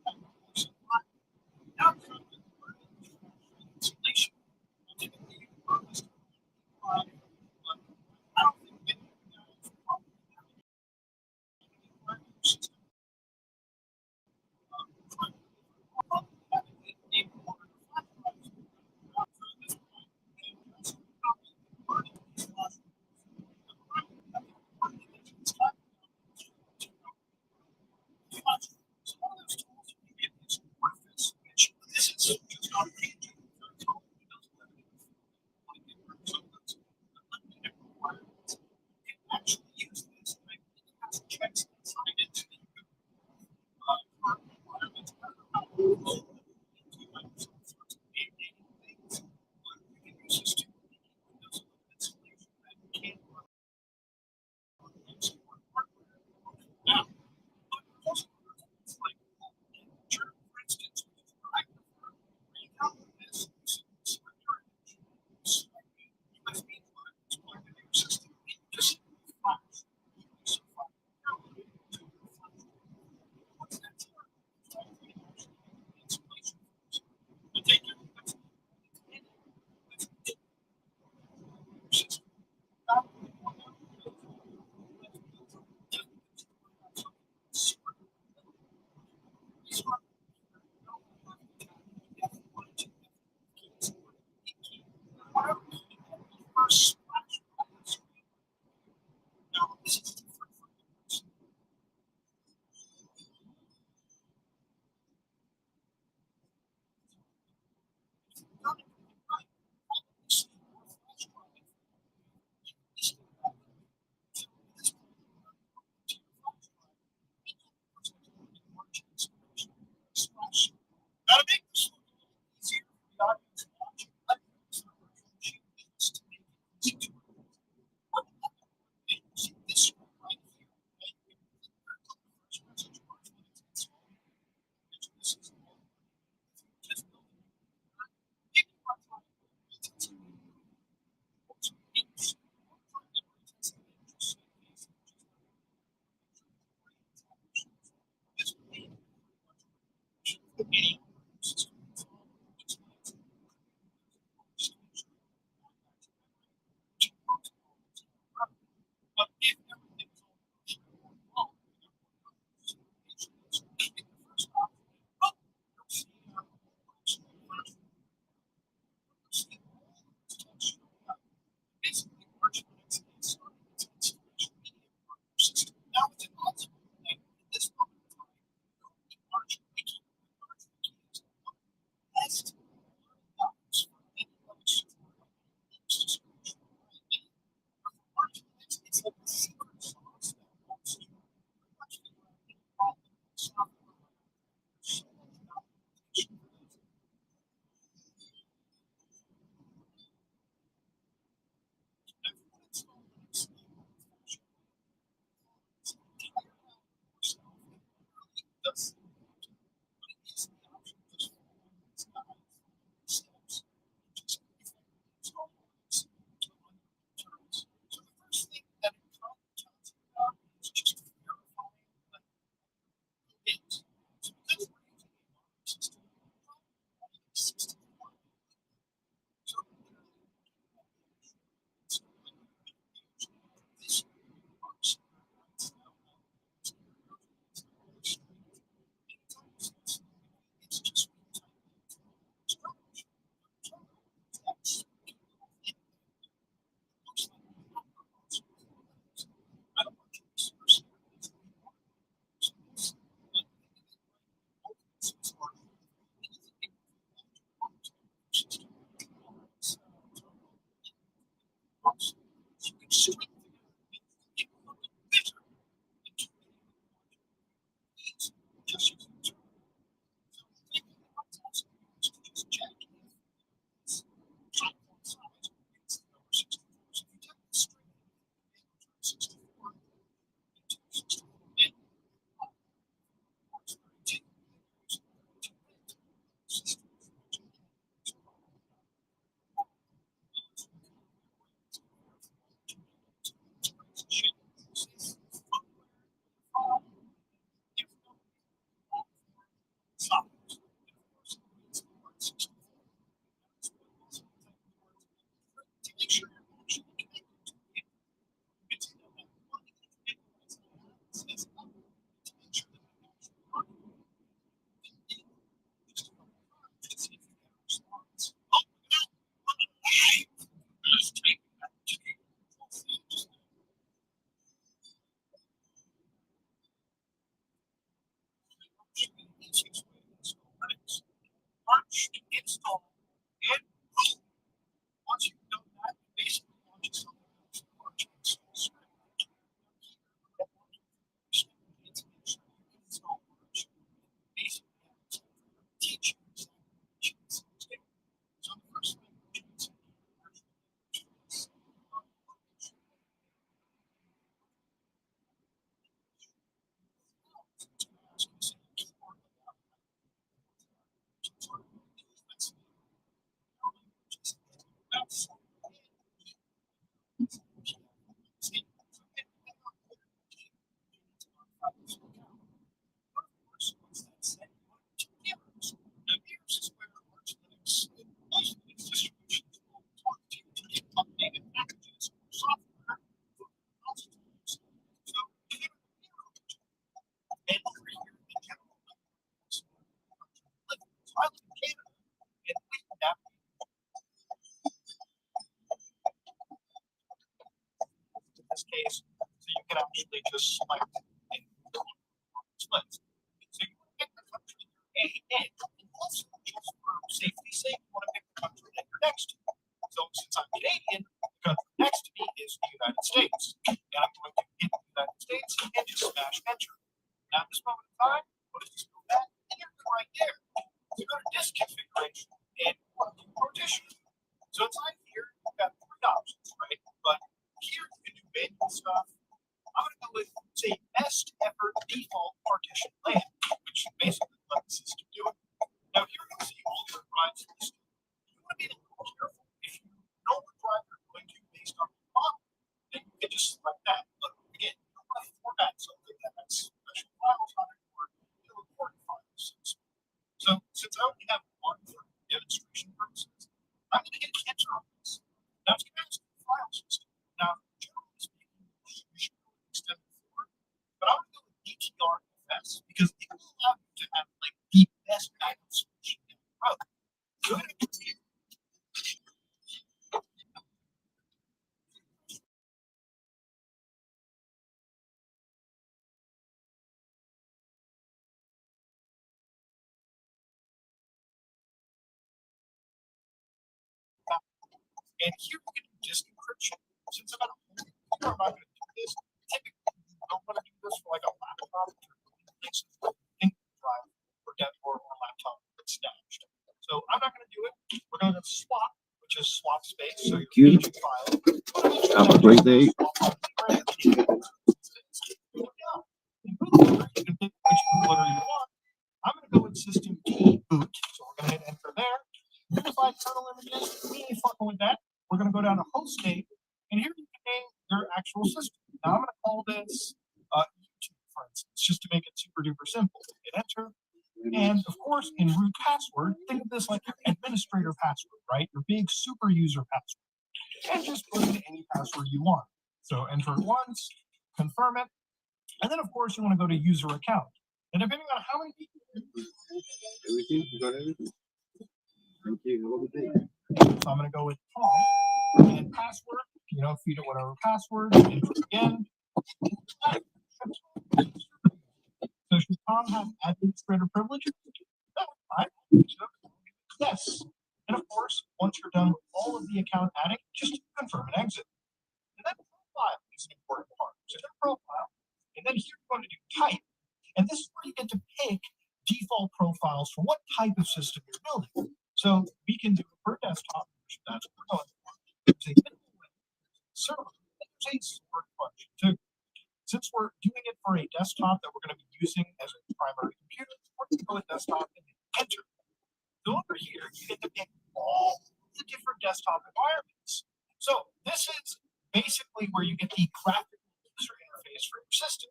and now come to the installation. Typically, you can run this but I don't think that you probably have any system. Actually use this and it has checks inside it to now, it's like, for instance, USB plug is plugged into your system. It just flash. So far, once that's done, installation. You take it, that's it. That's it. Your system. First splash on the screen. Now, this is different from the first. Done it right. You see more flash drive. This is what this to your flash drive. Splash. Now to make this look a little easier for the audience watching, let me use the virtual machine needs to make it easy to remove. What you see this one right here. Right here. The first message marks when it's installed. Which this is all. Just build it. If you are trying to retest it, what's your needs? Trying to retest it, just in case it just this would be any system. But if everything is all well, the first option, oh, you'll see basically March Linux is starting its installation media on your system. Now it's an awesome thing at this moment in time. Go to March Wiki. Of course, once that's said, you want to get mirrors. Now, mirrors is where Arch Linux and most of its distributions will talk to you to get updated packages or software for repositories. So, you get a mirror and over here in general, so I live in Canada, and we have in this case, so you can actually just select and split. So you want to pick the country you're in, and also just for safety's sake, you want to pick the country that you're next to. So since I'm Canadian, the country next to me is the United States. And I'm going to hit the United States and just smash enter. Now at this moment in time, what does this go back? And you're right there. So go to disk configuration and partition. So inside here, you've got three options, right? But here you can do manual stuff. I'm going to go with, say, best effort default partition land, which basically lets the system do it. Now here you can see all your drives listed. You want to be a little careful. If you know what drive you're going to based on your model, then you can just select that. But again, you don't want to format something that has special files on it or important files. So since I only have one for demonstration purposes, I'm going to hit enter on this. Now it's going to ask for the file system. Now, generally speaking, you should go with extended forward, but I'm going to go with DTRFS because it will allow you to have like the best backup solution in the road. So I'm going to continue. And here we can do disk encryption. Since I'm at home, I'm not going to do this. Typically, you don't want to do this for like a laptop or places where you think you drive or a laptop that's stashed. So I'm not going to do it. We're going to swap, which is swap space. So your paging file. Have a great day. You can pick which bootloader you want. I'm going to go with system D boot. So we're going to hit enter there. Unified kernel images, we ain't fucking with that. We're going to go down to host name, and here you can name your actual system. Now I'm going to call this YouTube, for instance, just to make it super duper simple. Hit enter. And of course, in root password, think of this like your administrator password, right? Your big super user password. And just put in any password you want. So enter it once, confirm it, and then of course you want to go to user account. And depending on how many people Everything? You got everything? Thank you. Have a good day. So I'm going to go with Tom and password, feed it whatever password, enter again. So should Tom have administrator privileges? No, I yes. And of course, once you're done with all of the account adding, just confirm and exit. And then profile is an important part. So hit profile, and then here you're going to do type. And this is where you get to pick default profiles for what type of system you're building. So we can do it per desktop, which that's what we're going for. Server, there's a storage function too. Since we're doing it for a desktop that we're going to be using as a primary computer, we're going to go with desktop and hit enter. So over here, you get to pick all the different desktop environments. So this is basically where you get the graphical user interface for your system.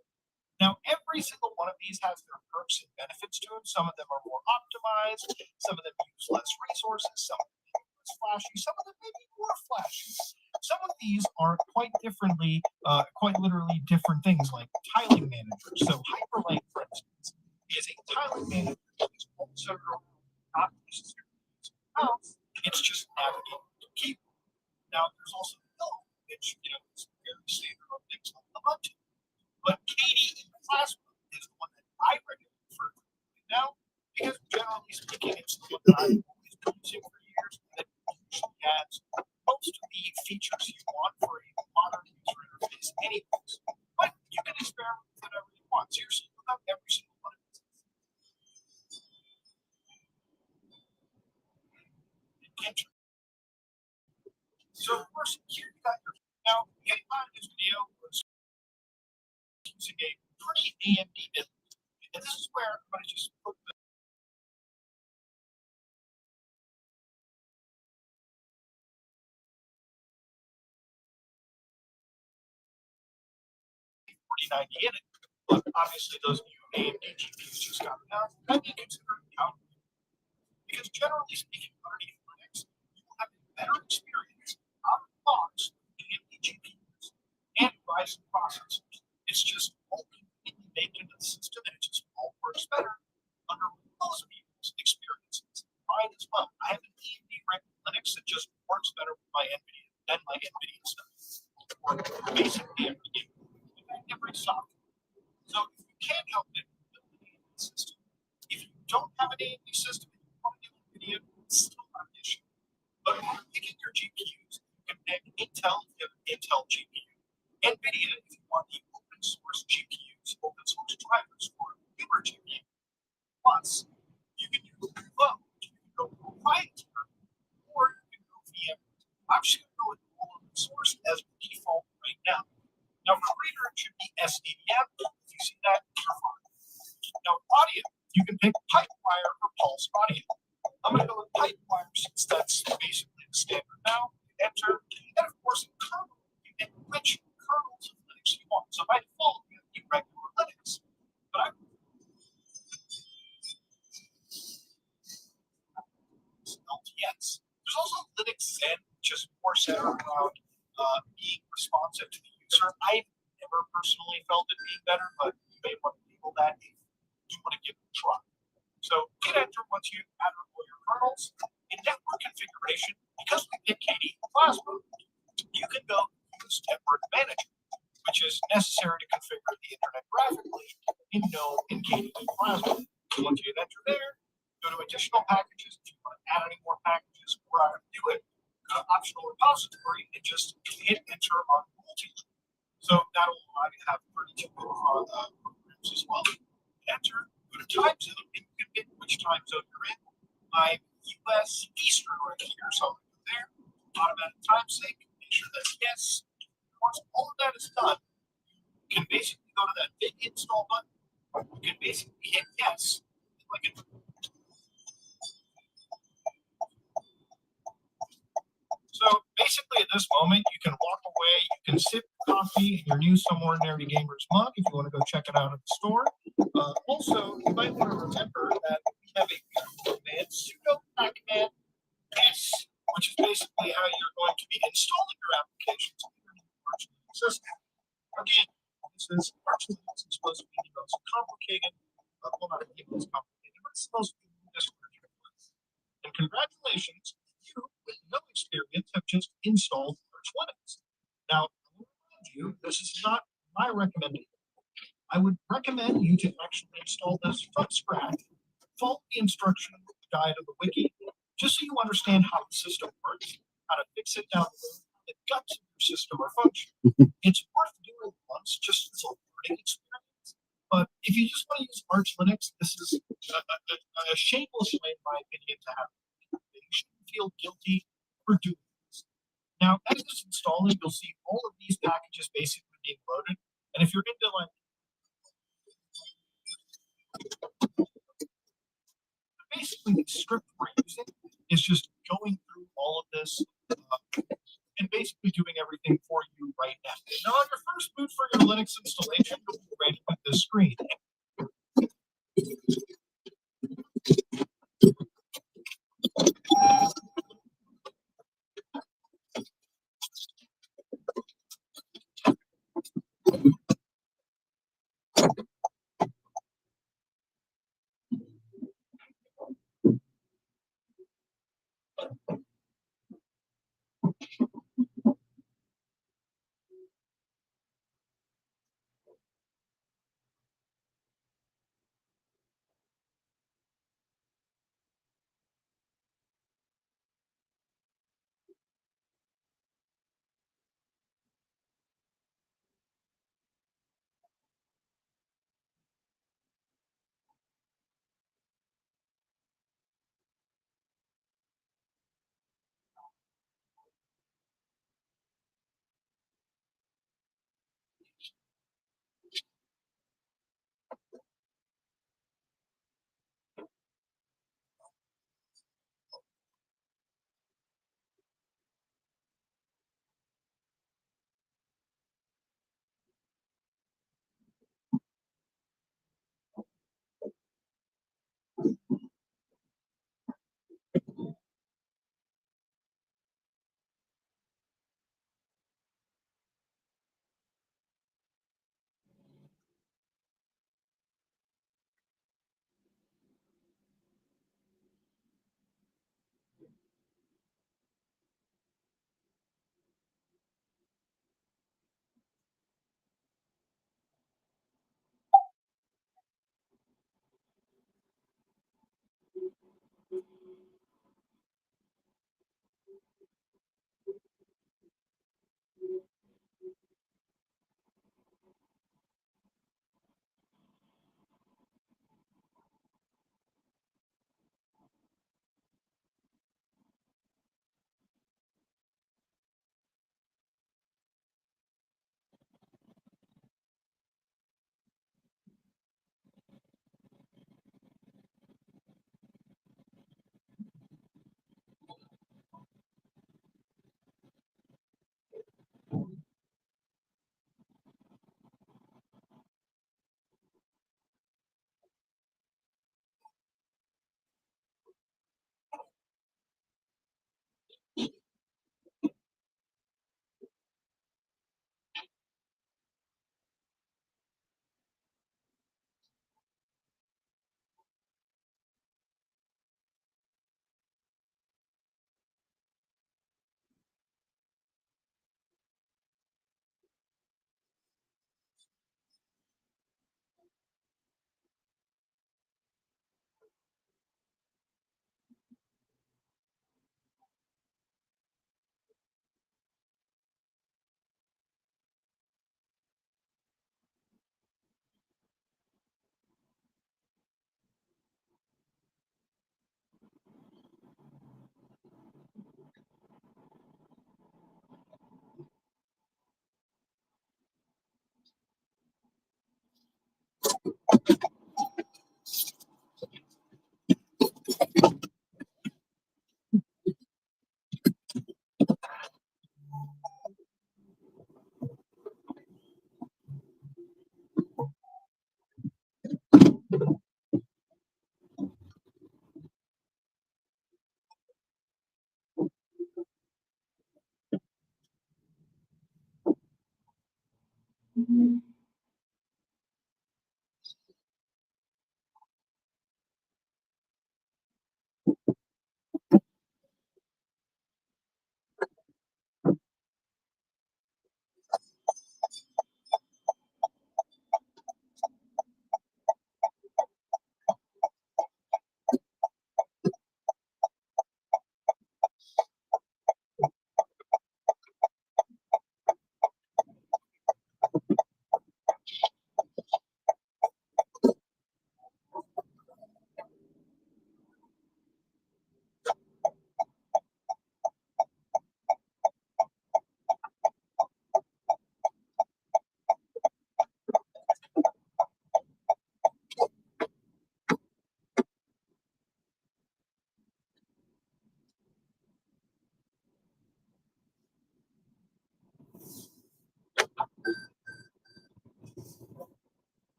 Now, every single one of these has their perks and benefits to them. Some of them are more optimized, some of them use less resources, some of them are less flashy, some of them may be more flashy. Some of these are quite literally different things like tiling managers. So Hyperlink, for instance, is a tiling manager that is also not necessarily using a mouse. It's just navigating the keyboard. Now, there's also Pillow, which is very standard on things like the button. But KDE Plasma is the one that I recommend for right now because generally speaking, it's the one that I've always been using for years that usually has most of the features you want for a modern user interface anyways. But you can experiment with whatever you want. So you'll have every single one of these. So of course, here you got your now getting out of this video was using a pretty AMD build. And this is where I'm going to just put the 4090 in it. but obviously those new AMD GPUs just got announced. I'd be considering counting because generally speaking, underneath Linux, you will have a better experience out of the box with AMD GPUs and Ryzen processors. It's just all completely baked into the system and it just all works better under most people's experiences. Mine as well. I have an AMD running Linux that just works better with my NVIDIA than my NVIDIA stuff. Or basically every software. So if you can't help it with an AMD system, if you don't have an AMD system and you want to do NVIDIA, it's still not an issue. But when you're picking your GPUs, you can pick Intel if you have an Intel GPU. NVIDIA if you want the open source GPUs, open source drivers for newer GPU. Plus, you can use both. You can go proprietary or you can go VM. I'm just going to go with full open source as default right now. Now, for reader, it should be SDDM. If you see that, you're fine. Now, audio, you can pick Pipewire or Pulse audio. I'm going to go with Pipewire since that's basically the standard now. Enter, and of course, in kernel, you pick which kernels of Linux you want. So by default, you have regular Linux. But I LTS. There's also Linux Zen, which is more centered around being responsive to the user. I've never personally felt it being better, but you may want to enable that if you want to give it a try. So hit enter once you add all your kernels. In network configuration, because we pick KDE Plasma, you can go use Network Manager, which is necessary to configure the internet graphically in GNOME and KDE Plasma. So once you hit enter there, go to additional packages. If you want to add any more packages or how to do it, go to optional repository and just hit enter on multi. So that will allow you to have 32 programs as well. Enter, go to time zone, and you can pick which time zone you're in. I'm US Eastern right here, so I'll go there. Automatic time sync, make sure that's yes. Once all of that is done, you can basically go to that big install button. You can basically hit yes. Like it. So basically at this moment, you can walk away, you can sip coffee in your new Some Ordinary Gamers mug if you want to go check it out at the store. Also, you might want to remember that we have a beautiful command, sudo pacman s, which is basically how you're going to be installing your applications in your new Arch Linux system. Again, this is Arch Linux is supposed to be the most complicated, well, not the most complicated, but it's supposed to be the most complicated. And congratulations, you with no experience have just installed Arch Linux. Now, I will remind you, this is not my recommendation. I would recommend you to actually install this from scratch, follow the instruction guide of the wiki, just so you understand how the system works, how to fix it down the road, how the guts of your system are functioning. It's worth doing once just as a learning experience. But if you just want to use Arch Linux, this is a shameless way, in my opinion, to have. You shouldn't feel guilty for doing this. Now, as it's installing, you'll see all of these packages basically being loaded. And if you're into like basically the script we're using is just going through all of this and basically doing everything for you right now. Now, on your first boot for your Linux installation, you'll be ready with this screen.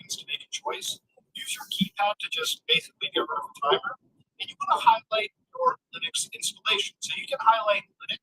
To make a choice, use your keypad to just basically get rid of a timer, and you want to highlight your Linux installation. So you can highlight Linux.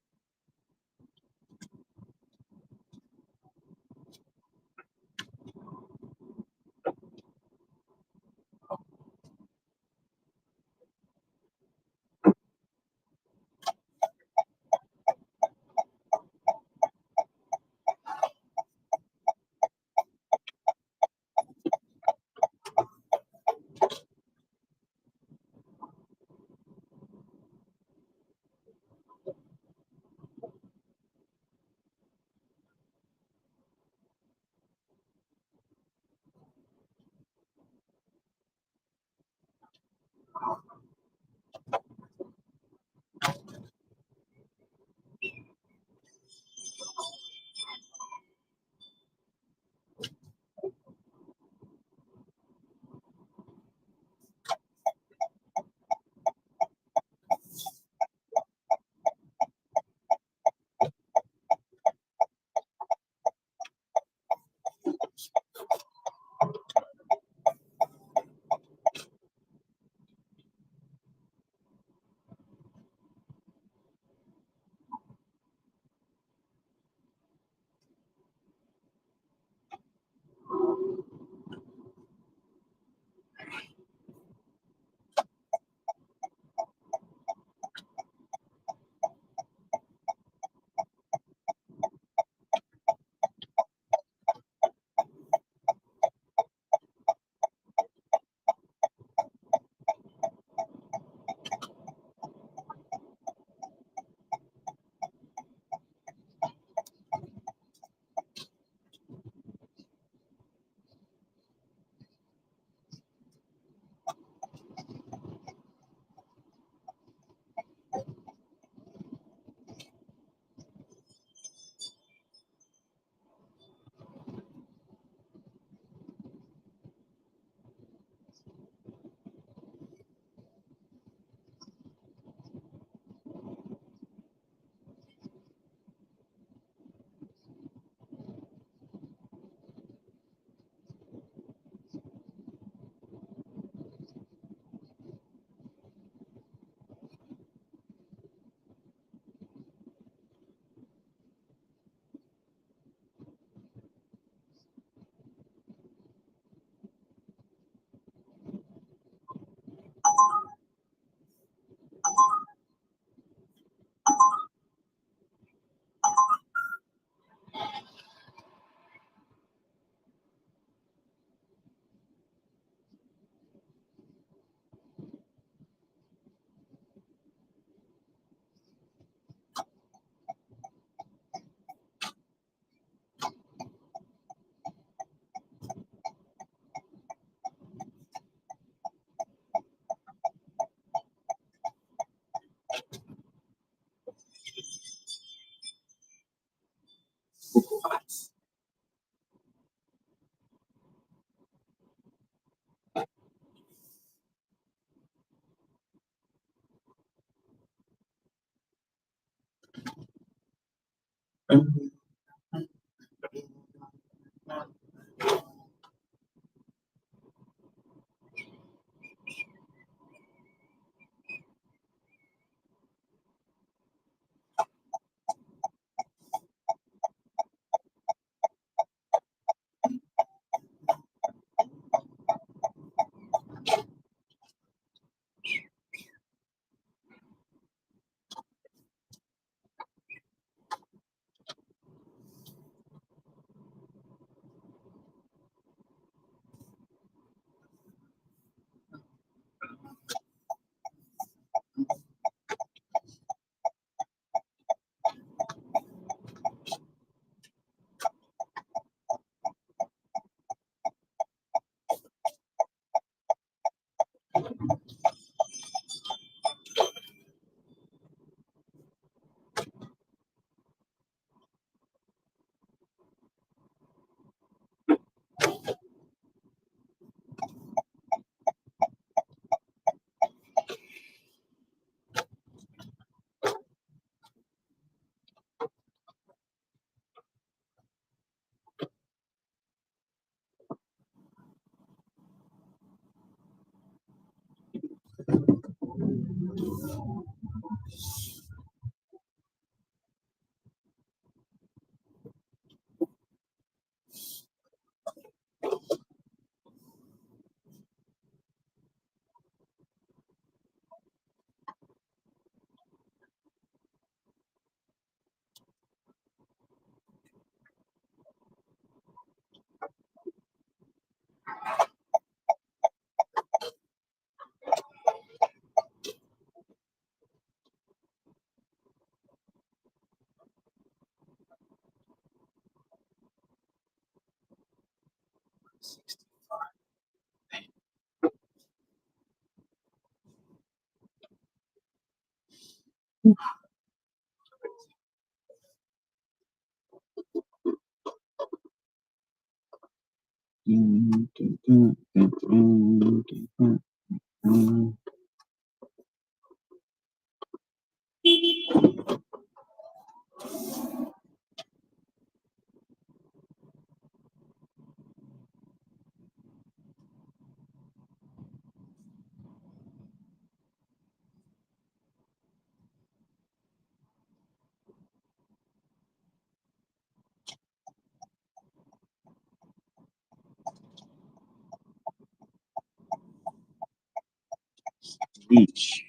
Beach.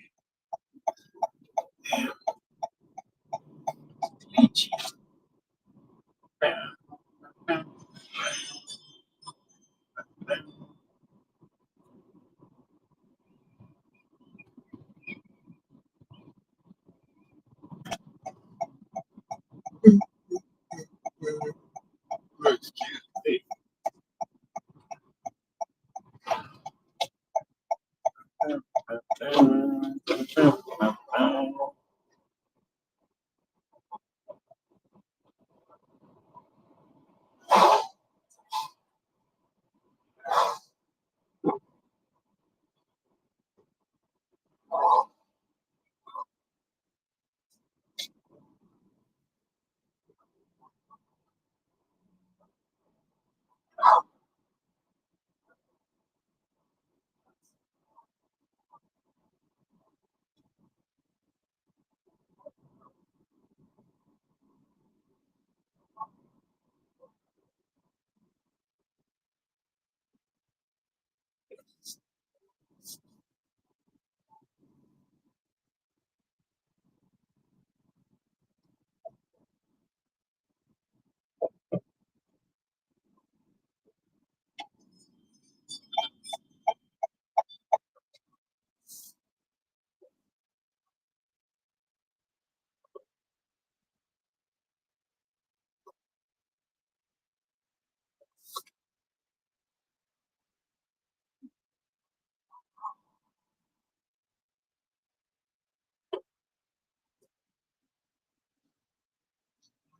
Beach.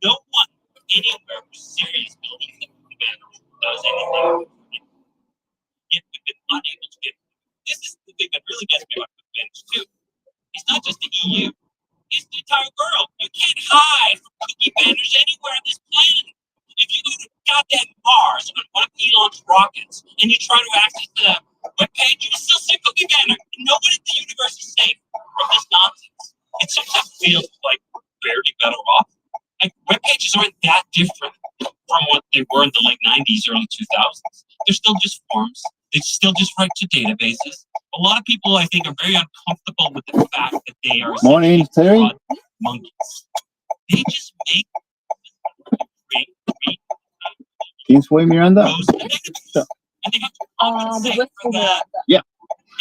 No one anywhere with serious belief in humanity does anything. Yet we've been unable to get. This is the thing that really gets me about the bench too. It's not just the EU; it's the entire world. You can't hide from cookie banners anywhere. rockets and you try to access the webpage, you will still see Cookie Banner. No one in the universe is safe from this nonsense. It sometimes feels like we're barely better off. Like, web pages aren't that different from what they were in the late 90s, early 2000s. They're still just forms. They still just write to databases. A lot of people, I think, are very uncomfortable with the fact that they are Morning, Terry. monkeys. They just make great. ¿Quién fue Miranda? And they have to compensate for that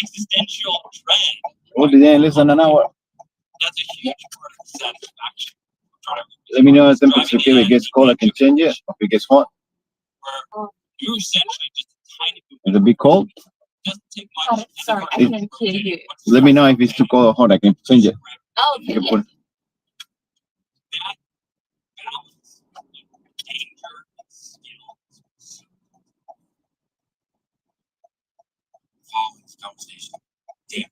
existential dread. What did they listen an hour? That's a huge part of the satisfaction. Let me know the temperature. If it gets cold, I can change it. If it gets hot, You're essentially just a tiny bit. it'll be cold. Doesn't take much. Sorry, I can't hear you. Let me know if it's too cold or hot. I can change it. Oh, You okay, can yeah. put That balance of danger and skill. Following this conversation, David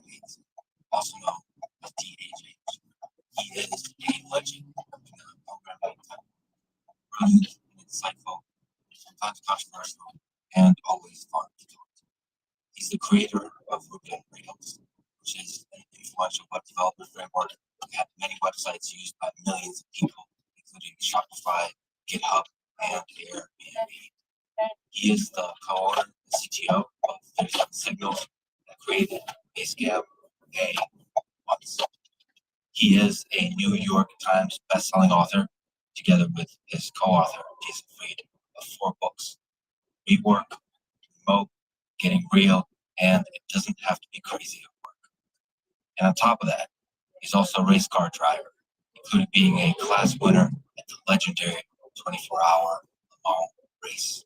Leeds, also known as DHH. He is a legend in the programming time. Brilliant and insightful, sometimes controversial, and always fun to talk to. He's the creator of Ruby Rails, which is an influential web developer framework that had many websites used by millions of people, including Shopify, GitHub, and Airbnb. He is the co-owner and CTO of 37 Signals that created Basecamp A once. He is a New York Times bestselling author, together with his co-author, Jason Fried, of 4 books: Rework, Remote, Getting Real, and It Doesn't Have to Be Crazy at Work. And on top of that, he's also a race car driver, including being a class winner at the legendary 24-hour Le Mans race.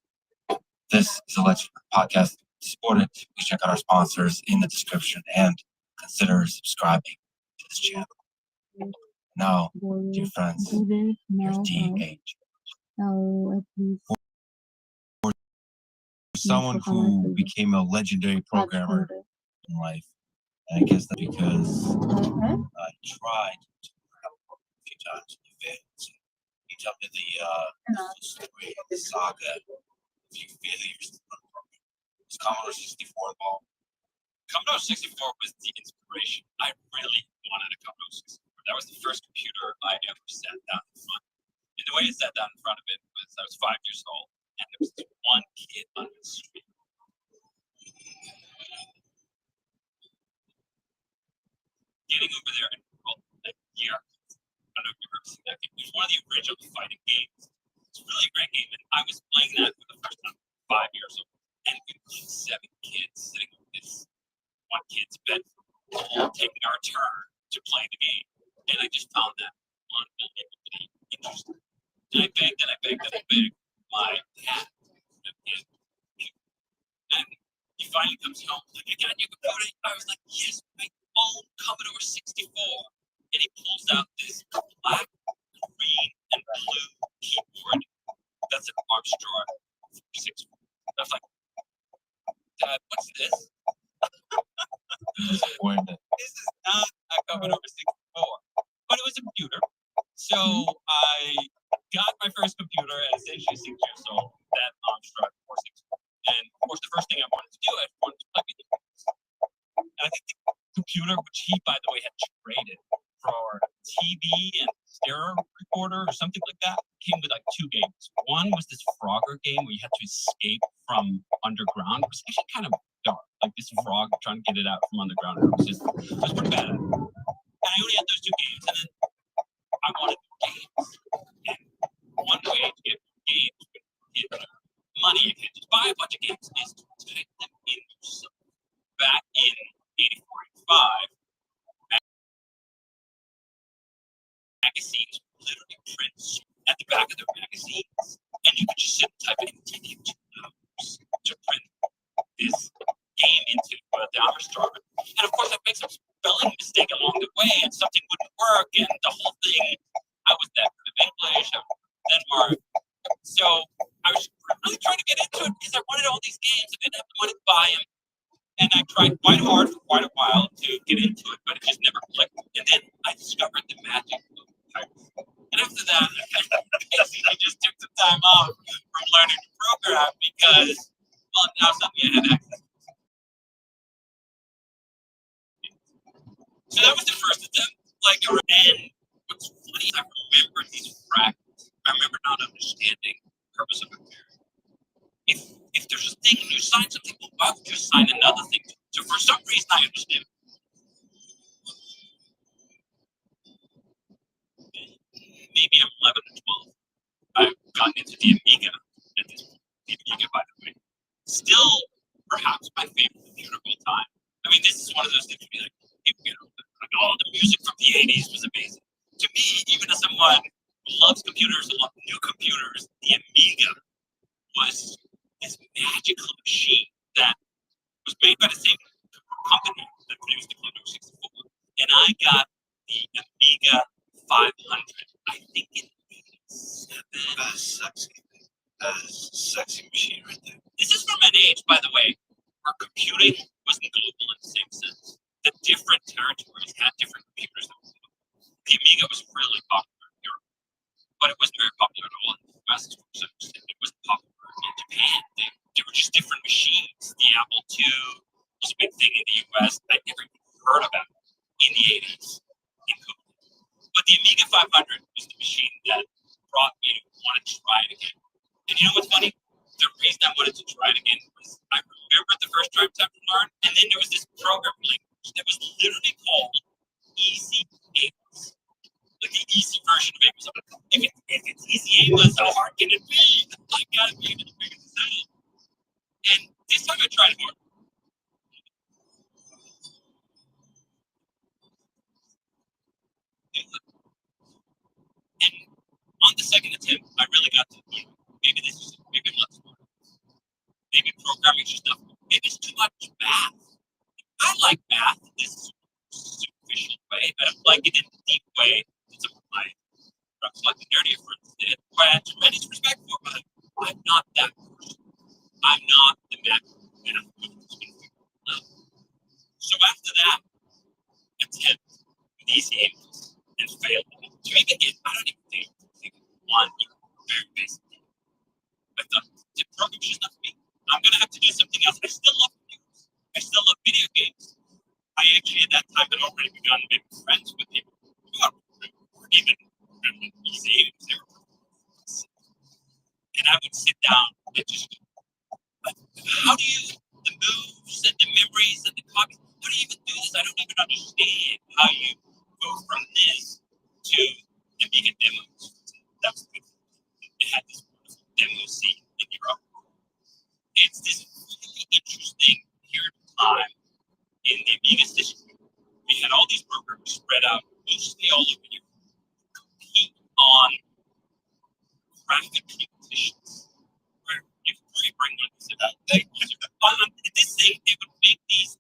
This is a Legendary Podcast. To support it, please check out our sponsors in the description and consider subscribing to this channel. Now, dear friends, here's DH. Someone who became a legendary programmer in life, and I guess that's because I tried to help a few times and failed. So you tell me the story of the saga, a few failures. Was Commodore 64 involved? Commodore 64 was the inspiration. I really wanted a Commodore 64. That was the first computer I ever sat down in front of. And the way I sat down in front of it was I was 5 years old, and there was this one kid on the street. Getting over there and like, yeah, I don't know if you've ever seen that game. It was one of the original fighting games. It's really a great game, and I was playing that for the first time, 5 years old, and we were like 7 kids sitting on this one kid's bed, all taking our turn to play the game, and I just found that unbelievably interesting. And I begged my dad, and he finally comes home like, "I got you a computer." I was like, "Yes, my own Commodore 64," and he pulls out this black, green, and blue keyboard. That's an Armstrong 64. I was like, "Dad, what's this?" This is not a Commodore 64, but it was a computer. So I got my first computer at essentially 6 years old, that Armstrong 464. And of course, the first thing I wanted to do, I wanted to play video games. And I think the computer, which he, by the way, had traded for TV and stereo recorder or something like that, came with like 2 games. One was this Frogger game where you had to escape from underground. It was actually kind of dark, like this frog trying to get it out from underground. It was pretty bad. And I only had those 2 games, and then I wanted games. And one way to get games with money, you can't just buy a bunch of games, is to type them in yourself. Back in 84, 85, magazines would literally print at the back of their magazines, and you could just sit and type it in. It would take you 2 hours to print this game into the Armstrong. And of course, I made some spelling mistake along the way, and something wouldn't work, and the whole thing, I was that good of English, I was Denmark. So I was really trying to get into it because I wanted all these games and didn't have the money to buy them. And I tried quite hard for quite a while to get into it, but it just never clicked. And then I discovered the magic of And after that, I just took some time off from learning to program because, well, now suddenly I had access. So that was the first attempt. Like, and what's funny, I remember these fragments. I remember not understanding the purpose of a query. If there's a thing and you sign something, well, why would you sign another thing? So for some reason, I understand. Maybe I'm 11 or 12. I've gotten into the Amiga at this point. The Amiga, by the way. Still, perhaps my favorite computer of all time. I mean, this is one of those things where like all the music from the 80s was amazing. To me, even as someone who loves computers and loves new computers, the Amiga was this magical machine that was made by the same company that produced the Commodore 64. And I got the Amiga 500, I think in 87. Sexy machine right there. This is from an age, by the way, where computing wasn't global in the same sense. The different territories had different computers. The Amiga was really popular in Europe, but it wasn't very popular at all in the West. It wasn't popular in Japan. They were just different machines. The Apple II was a big thing in the US. I never even heard about it in the 80s in cooking. But the Amiga 500 was the machine that brought me to want to try it again. And you know what's funny? The reason I wanted to try it again was I remembered the first time to learn, and then there was this programming language that was literally called Easy Amos. Like the easy version of Amos. If it's Easy Amos, how hard can it be? I gotta be able to figure this out. And this time I tried hard. And on the second attempt, I really got to maybe I'm not smart. Maybe programming just stuff. Maybe it's too much math. I like math in this superficial way. I don't like it in a deep way. It's like the nerdy friends did, who I had tremendous respect for, but I'm not that person. I'm not the math. So after that attempt with easy Amos and failed, to even get, I don't even think one very basic. I thought the program is not for me. I'm gonna have to do something else. I still love computers. I still love video games. I actually at that time had already begun making friends with people who were even easy. And I would sit down and just, how do you, the moves and the memories and the copies, how do you even do this? I don't even understand how you go from this to the Amiga demos. That was good. It had this demo scene in Europe. It's this really interesting period of time in the Amiga's history. We had all these programs spread out mostly all over Europe, compete on graphic competitions where you could bring one to that. On this thing, they would make these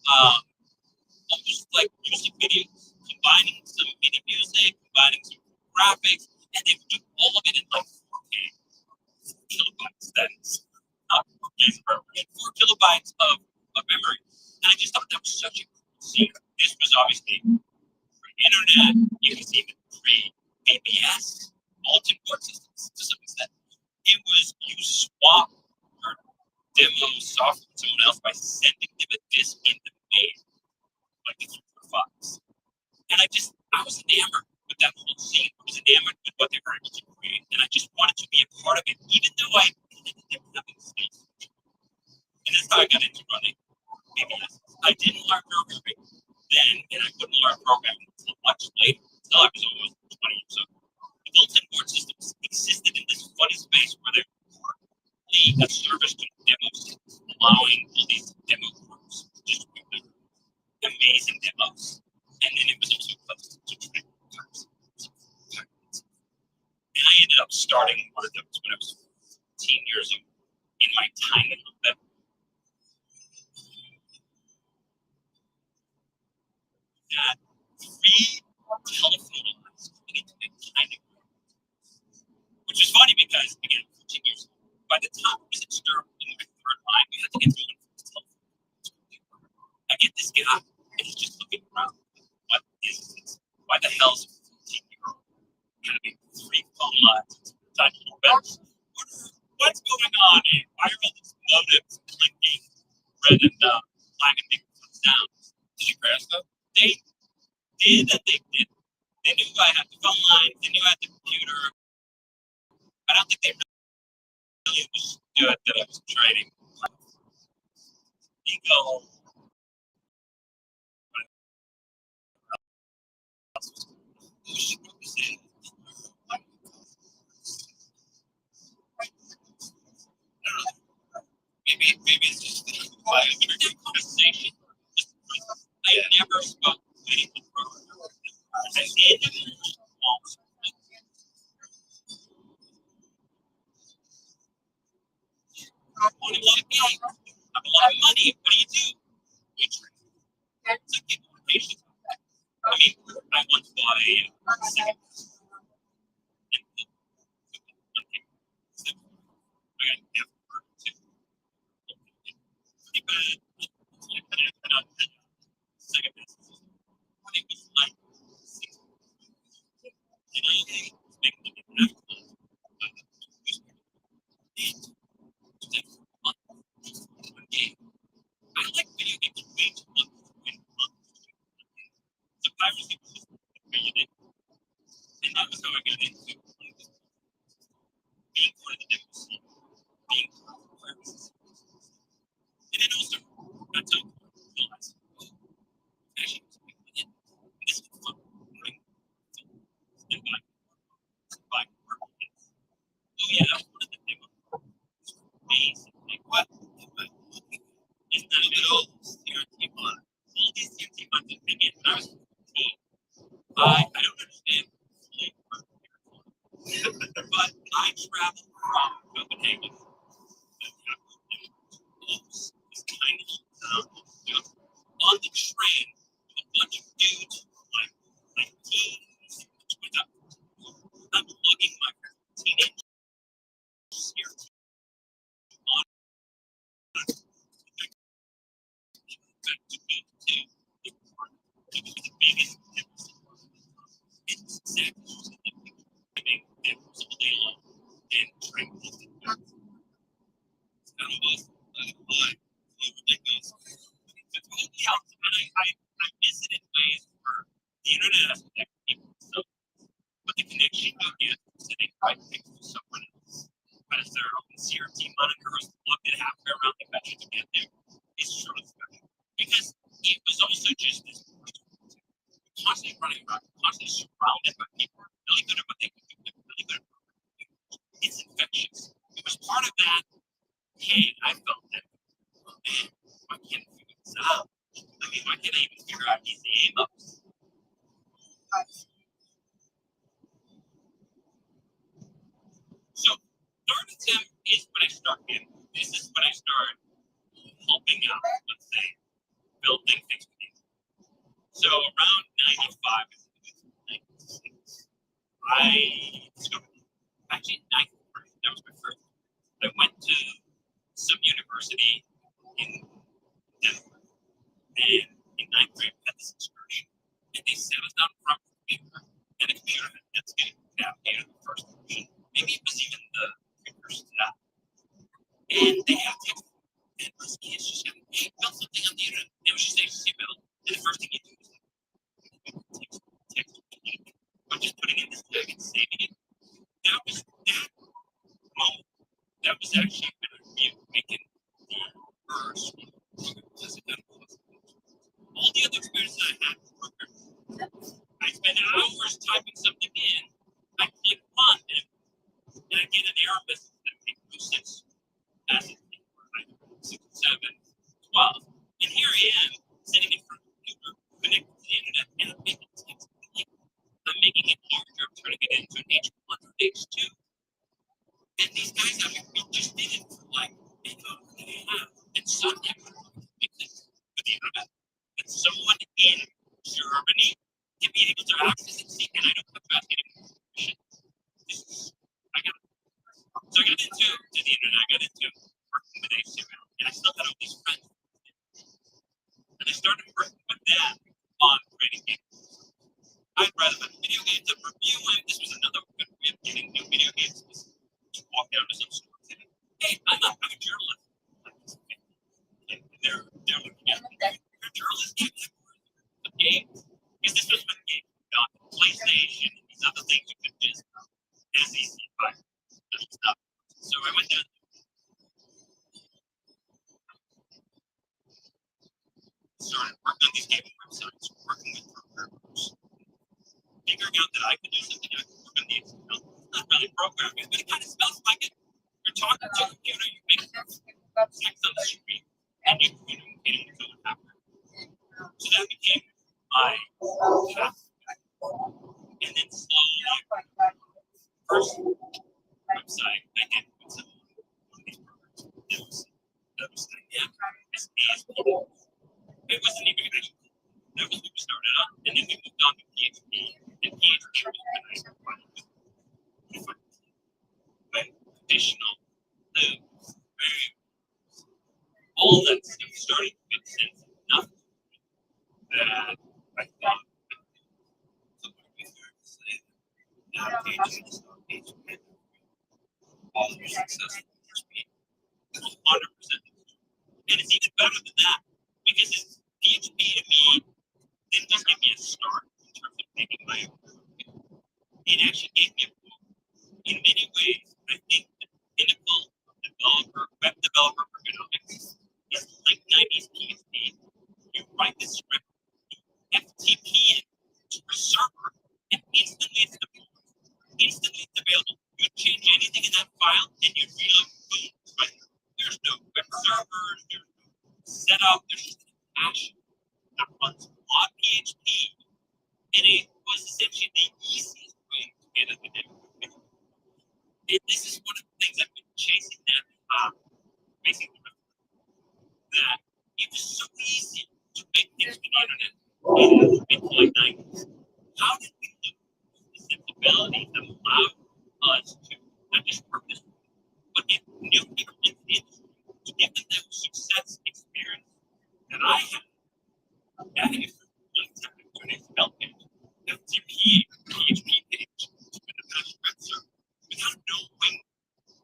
almost like music videos, combining some MIDI music, combining some graphics, and they would do all of it in like 4K, 4 kilobytes. That's not 4K, 4 kilobytes of memory. And I just thought that was such a cool scene. This was obviously pre-internet, you can see even pre-BBS, multi-port systems to some extent. It was you swap your demo software with someone else by sending them a disk in the mail, like it's for files. And I was enamored with that whole scene. I was enamored with what they were able to create, and I just wanted to be a part of it, even though I didn't have any skills. And that's how I got into running BBS. I didn't learn programming then, and I couldn't learn programming until much later, until I was almost 20 years old. The built-in board systems existed in this funny space where they were partly a service to demos, allowing all these demo groups to distribute their amazing demos. And then it was also close to track cards. And I ended up starting one of those when I was 15 years old in my tiny little bed. Had 3 telephone lines coming into my tiny room. Which is funny because, again, 15 years ago, by the time I was in Stirrup in my 3rd line, we had to get through one for the telephone. I get this guy, and he's just looking around. What is this? Why the hell is a 15-year-old having 3 phone lines inside a little bit. What's going on? Why are all these modems clicking red and black and big down? Did you crash them? They did and they did. They knew I had the phone line. They knew I had the computer. I don't think they really understood that I was trading. Ego. Maybe it's just my conversation. I never spoke to anyone. I did. I want a lot of money. I have a lot of money. What do you do? You trade. So people are patient. I mean, I once bought a second. I got gift for two. Pretty bad. Second business. It was like 6. And I was making them one game. I like video games way too much to win months. The piracy was just a million. And that was how I got into being part of the difference. Being part of the piracy. And then also, that's how I realized, actually, this is fun. Right? And by working. Oh, yeah, that's one of the things. Basically, what is that little CRT mod? All these CRT mods that begin when I was 15. I don't understand fully but I traveled from Copenhagen this tiny on the train with a bunch of dudes like teens. I'm lugging my teenage CRT on back to me to the biggest it's exactly and all day long and drink ridiculous. But totally else, and I miss it in ways where the internet has connected people to stuff, but the connection you get sitting right next to someone else, as their own CRT monitor is plugged in halfway around the country to get there, is truly special. Because it was also just this constantly running around, constantly surrounded by people really good at what they can do, really good at what they can do. It's infectious. It was part of that. Hey, I felt that. Man, why can't I figure this out? I mean, why can't I even figure out these aim ups? So, third attempt is when I start getting. This is when I start helping out, let's say, building things with you. So, around 95, 96, I discovered, actually, 93, that was my first. I went to some university in Denver, and in 9th grade, we had this excursion, and they sat us down in front of the computer, and the computer had Netscape navigator the first version. Maybe it was even the precursor to that. And they had text, and those kids just got, hey, build something on the internet. It was just HTML, and the first thing you do is text, but just putting in this tag and saving it. That was that moment. That was actually when I reviewed making the first all the other experiences I had were I spent hours typing something in, I click on it, and I get an error message that makes no sense. As it 6, 7, 12. And here I am, sitting in front of the computer, connected to the internet, and I'm making text. I'm making it larger, I'm turning it into an H1 or H2. And these guys out here, we just did it for like, and Sunday, with the internet. And someone in Germany can be able to access it, see, and I don't have to ask any permission. I got it. So I got into the internet, I got into working with HTML, and I still had all these friends. And I started working with them on creating games. I'd read about video games and reviewing. This was another good way of getting new video games. To walk down to some store and say, hey, I'm a journalist. And they're looking at me. You're a journalist? The games. Because this was when games got PlayStation and these other things you could just SEC fire stuff. So I went down. Started working on these gaming websites, working with programmers, figuring out that I could do something. I could work on the XML. Not really programming, but it kind of smells like it. You're talking to a computer, you make text on the screen, and you communicate with someone after. So that became my path. And then slowly, first website I did with some one of these programs. That was yeah, ASP. It wasn't even actually. That was what we started on, and then we moved on to PHP. And PHP was when I started with additional loops, variables, all that stuff started to make sense enough that I thought somebody was going to say now PHP on PHP. All your successful PHP. It was 100%. And it's even better than that because it's PHP to me didn't just give me a start in terms of making my own code. It actually gave me a book. In many ways, I think the pinnacle of web developer ergonomics is like 90s PHP. You write the script, you FTP it to a server, and instantly it's deployed. Instantly it's available. You change anything in that file, and you reload, boom, right? There's no web servers, there's no setup, there's just a cache that runs on PHP, and it was essentially the easiest way to get at the network. And this is one of the things I've been chasing now, basically, that it was so easy to make things to the internet in the mid to late 90s. How did we lose the sensibility that allowed us to not just work this, but get new people into the industry, to give them that success experience that I had? That is one time to an XML page, FTP, PHP page, to an Apache web server, without knowing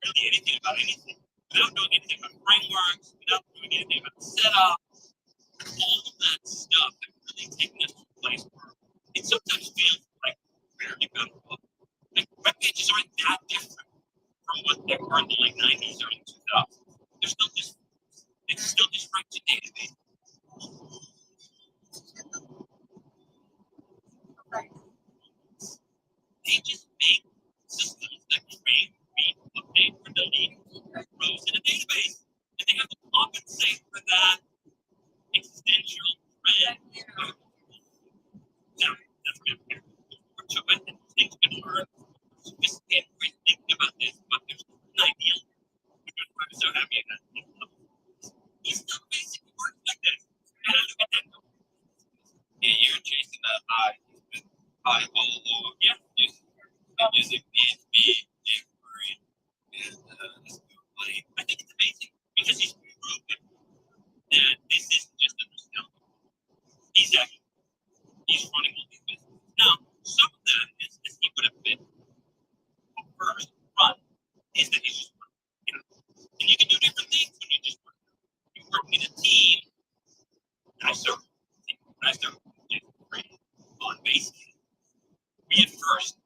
really anything about anything, without knowing anything about frameworks, without knowing anything about the setup, all of that stuff that really taken us to a place where it sometimes feels like barely better. Like web pages aren't that different from what they were in the late 90s or in 2000s. They're still just, it's still just right to database. They just make systems that create, read, update, or delete rows in a database. And they have to compensate for that existential thread. Now, that's good. More to it, and things can learn. Sophisticated ways of thinking about this, but there's an ideal. I'm so happy I got this level. He still basically works like this. And I look at that. Yeah, you're chasing that high. He's been high all along. Yeah, just using PHP, jQuery, and like, I think it's amazing because he's proven that this isn't just a nostalgia. He's actually running all these businesses. Now, some of that is he would have been the first run is that he's just working. You know, and you can do different things when you just work. You work in a team. I started with jQuery on Basic. We at first